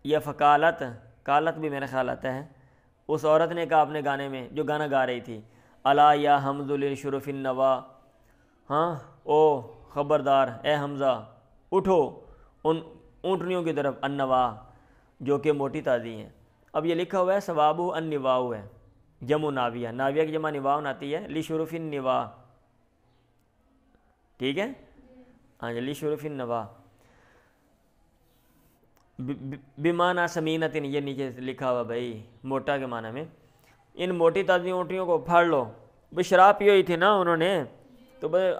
یہ فقالت، کالت بھی میرے خیال آتا ہے. اس عورت نے کہا اپنے گانے میں جو گانا گا رہی تھی، الا یا حمز للشرف النوا، ہاں او خبردار اے حمزہ، اٹھو ان اونٹنیوں کی طرف، النوا جو کہ موٹی تازی ہیں. اب یہ لکھا ہوا ہے ثوابہ النواء ہے، جمع ناویہ، ناویہ کی جمع نواء آتی ہے. لشرف النوا، ٹھیک ہے، ہاں جی، لشرف النوا بمعنی سمینت، یہ نیچے لکھا ہوا بھائی موٹا کے معنی میں. ان موٹی تازی اونٹیوں کو پھاڑ لو. بھائی شراب پی ہوئی تھی نا انہوں نے، تو بھائی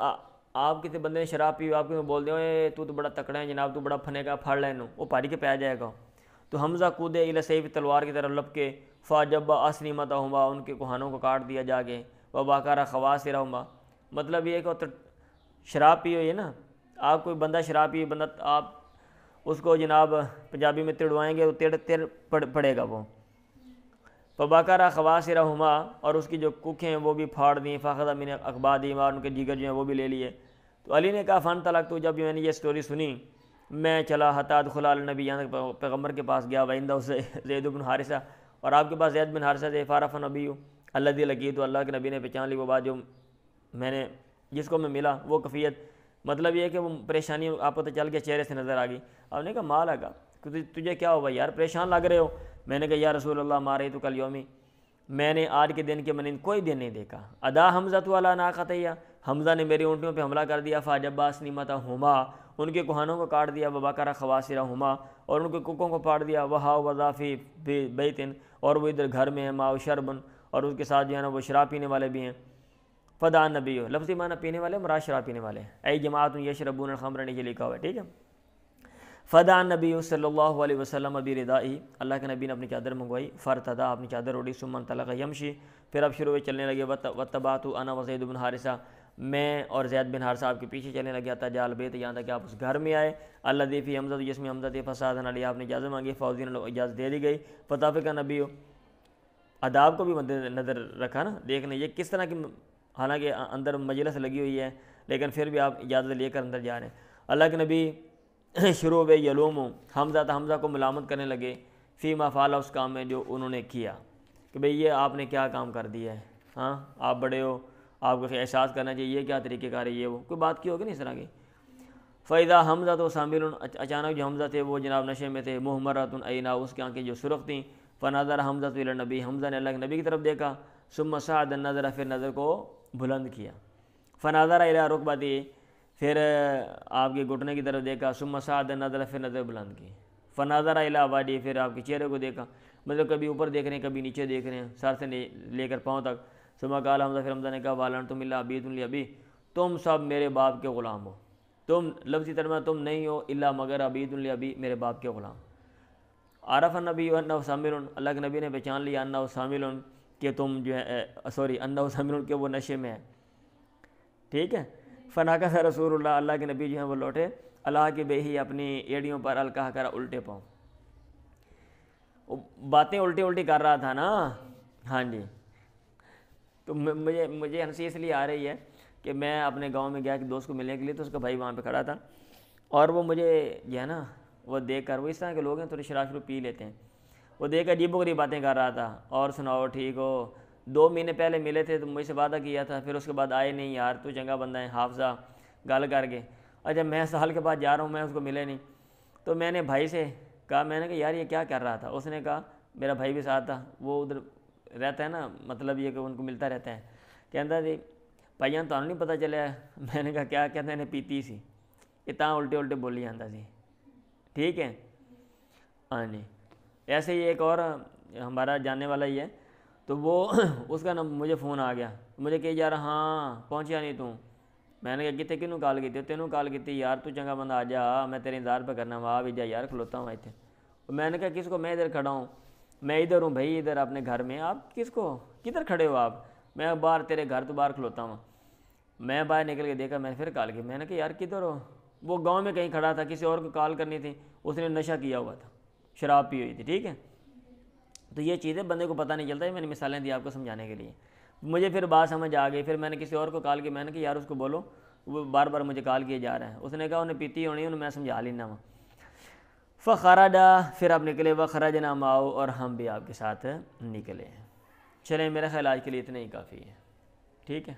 آپ کسی بندے نے شراب پی ہوئی، آپ کو بول دیں تو بڑا تکڑا ہے جناب، تو بڑا پھنے گا، پھاڑ لینو، وہ پاری کے پہ آ جائے گا. تو حمزہ کودے الی سیف، تلوار کی طرف لپ کے. فاجب اسنمتہما، ان کے کوہانوں کو کاٹ دیا جا کے. وباکارا خواصرہما، مطلب یہ کہ شراب پی ہوئی ہے نا، آپ کوئی بندہ شراب پی، بندہ آپ اس کو جناب پنجابی میں تڑوائیں گے تو تڑ پڑے گا وہ. فباکارا خواصرہما، اور اس کی جو کوکھیں ہیں وہ بھی پھاڑ دیں. فاخذ من اکبادہما، اور ان کے جگر جو ہیں وہ بھی لے لیے. تو علی نے کہا فانطلقت، جب میں نے یہ سٹوری سنی میں چلا. حتی ادخل علی النبی، یہاں تک پیغمبر کے پاس گیا. وعندہ زید بن حارثہ، اور آپ کے پاس زید بن حارثہ تھے. فعرف النبی الذی لقیت، تو اللہ کے نبی نے پہچان لی وہ بات جو میں نے، جس کو میں ملا، وہ کفیت. مطلب یہ ہے کہ وہ پریشانی آپ کو تو چل کے چہرے سے نظر آ گئی. آپ نے کہا مال آگا، تجھے کیا ہوا یار، پریشان لگ رہے ہو؟ میں نے کہا یا رسول اللہ مارے تو کل یومی، میں نے آج کے دن کے منند کوئی دن نہیں دیکھا. ادا حمزہ تو علی ناقتیہ، حمزہ نے میری اونٹیوں پہ حملہ کر دیا. فاجب اسنمتہما، ان کے کوہانوں کو کاٹ دیا. وباکارا خواصرہما، اور ان کے کوکوں کو پھاڑ دیا. وہا وضافی بیتن، اور وہ ادھر گھر میں ہے. ماء شربن، اور اس کے ساتھ جو ہے نا وہ شراب پینے والے بھی ہیں. فدعا النبی، لفظی معنی پینے والے، مراد شراب پینے والے، ای جماعت یشربون الخمر، نیچے لکھا ہوا ہے، ٹھیک ہے۔ فدعا النبی صلی اللہ علیہ وسلم بردائی، اللہ کے نبی نے اپنی چادر منگوائی، فرتدا، اپنی چادر اوڑھی، ثم انطلق یمشی، پھر اب شروع ہوئے چلنے لگے، واتبعت انا وزید بن حارثہ، میں اور زید بن حارثہ آپ کے پیچھے چلنے لگے، حتی جاء البیت، یہاں تک کہ آپ اس گھر میں آئے، الذی فی حمزہ، جس میں حمزہ تھے، فاستاذن علیہ، آپ نے اجازت مانگی، فاذن له، اجازت دے دی گئی، فطفق النبی، آداب کو بھی مد نظر رکھا نا، دیکھنے یہ کس طرح کی، حالانکہ اندر مجلس لگی ہوئی ہے لیکن پھر بھی آپ اجازت لے کر اندر جا رہے ہیں۔ اللہ کے نبی شروع ہوئے یلوم حمزہ کو ملامت کرنے لگے، فی ما فعل، اس کام میں جو انہوں نے کیا، کہ بھئی یہ آپ نے کیا کام کر دیا ہے، ہاں آپ بڑے ہو، آپ کو احساس کرنا چاہیے، یہ کیا طریقہ کار ہے، یہ وہ کوئی بات کی ہوگی نہیں اس طرح کی۔ فَإِذَا حمزہ تو سامل، اچانک جو حمزہ تھے وہ جناب نشے میں تھے، محمرۃ عینا، اس کی آنکھیں جو سرخ تھیں، فنظر حمزہ الی النبی، حمزہ نے اللہ کے نبی کی طرف دیکھا، ثم صعد النظر، پھر نظر کو بلند کیا، فنظر الی رکبتہ، پھر آپ کے گھٹنے کی طرف دیکھا، ثم صعد النظر، پھر نظر بلند کی، فنظر الی وجہہ، پھر آپ کے چہرے کو دیکھا، مطلب کبھی اوپر دیکھ رہے ہیں کبھی نیچے دیکھ رہے ہیں، سر سے لے کر پاؤں تک۔ ثم قال حمزہ، پھر حمزہ نے کہا وَأَنْتُمْ إِلَّا عَبِيدٌ لِأَبِي، تم سب میرے باپ کے غلام ہو، تم لفظی ترجمہ تم نہیں ہو الا مگر عبید لابی، میرے باپ کے غلام۔ عرف النبی انہ سامل، اللہ کے نبی نے پہچان لیا انہ سامل، کہ تم جو ہے انہ سامل، کہ وہ نشے میں ہے، ٹھیک ہے۔ فناکث رسول اللہ، اللہ کے نبی جو ہیں وہ لوٹے، اللہ کی بہی، اپنی ایڑیوں پر القاہ کرا، الٹے پاؤں، باتیں الٹی کر رہا تھا نا، ہاں جی۔ تو مجھے ہنسی اس لیے آ رہی ہے کہ میں اپنے گاؤں میں گیا کہ دوست کو ملنے کے لیے، تو اس کا بھائی وہاں پہ کھڑا تھا، اور وہ مجھے جو ہے نا وہ دیکھ کر، وہ اس طرح کے لوگ ہیں تھوڑے شراب پی لیتے ہیں، وہ دیکھ کر عجیب و غریب باتیں کر رہا تھا، اور سناؤ ٹھیک ہو، 2 مہینے پہلے ملے تھے تو مجھ سے وعدہ کیا تھا، پھر اس کے بعد آئے نہیں، یار تو چنگا بندہ ہے، حافظہ گل کر کے، اچھا میں سال کے بعد جا رہا ہوں، میں اس کو ملے نہیں، تو میں نے بھائی سے کہا، میں نے کہا یار یہ کیا کر رہا تھا، اس نے کہا، میرا بھائی بھی ساتھ تھا، وہ ادھر رہتا ہے نا، مطلب یہ کہ ان کو ملتا رہتا ہے، کہتا جی بھائیاں تو نہیں پتہ چلیا، میں نے کہا کیا کہتے ہیں، پیتی سی، اتنا الٹے بولی جاتا سی، ٹھیک ہے، ہاں جی۔ ایسے ہی ایک اور ہمارا جاننے والا ہی ہے، تو وہ اس کا مجھے فون آ گیا، مجھے کہ یار ہاں پہنچیا نہیں تو، میں نے کہا کتنے کنوں کال کی، تینوں کال کی، یار تو چنگا بندہ آ جا، میں تیرے انتظار پہ کرنا، وہاں بھی جا یار، کھلوتا ہوں اتنے، میں نے کہا کس کو، میں ادھر کھڑا ہوں، میں ادھر ہوں بھائی، ادھر اپنے گھر میں، آپ کس کو، کدھر کھڑے ہو آپ، میں باہر تیرے گھر تو باہر کھلوتا ہوں، میں باہر نکل کے دیکھا، میں نے پھر کال کی، میں نے کہا یار کدھر ہو، وہ گاؤں میں کہیں کھڑا تھا، کسی اور کو کال کرنی تھی، اس نے نشہ کیا ہوا تھا، شراب پی ہوئی تھی، ٹھیک ہے۔ تو یہ چیزیں بندے کو پتہ نہیں چلتا ہے، میں نے مثالیں دی آپ کو سمجھانے کے لیے، مجھے پھر بات سمجھ آ گئی، پھر میں نے کسی اور کو کال کی، میں نے کہا یار اس کو بولو، وہ بار بار مجھے کال کیے جا رہا ہے، اس نے کہا انہیں پیتی ہونی، انہیں میں سمجھا لینا ہوں۔ فخرجا، پھر آپ نکلے، وخرجنا معه، اور ہم بھی آپ کے ساتھ نکلے ہیں۔ چلیں میرا خیال آج کے لیے اتنا ہی کافی ہے، ٹھیک ہے۔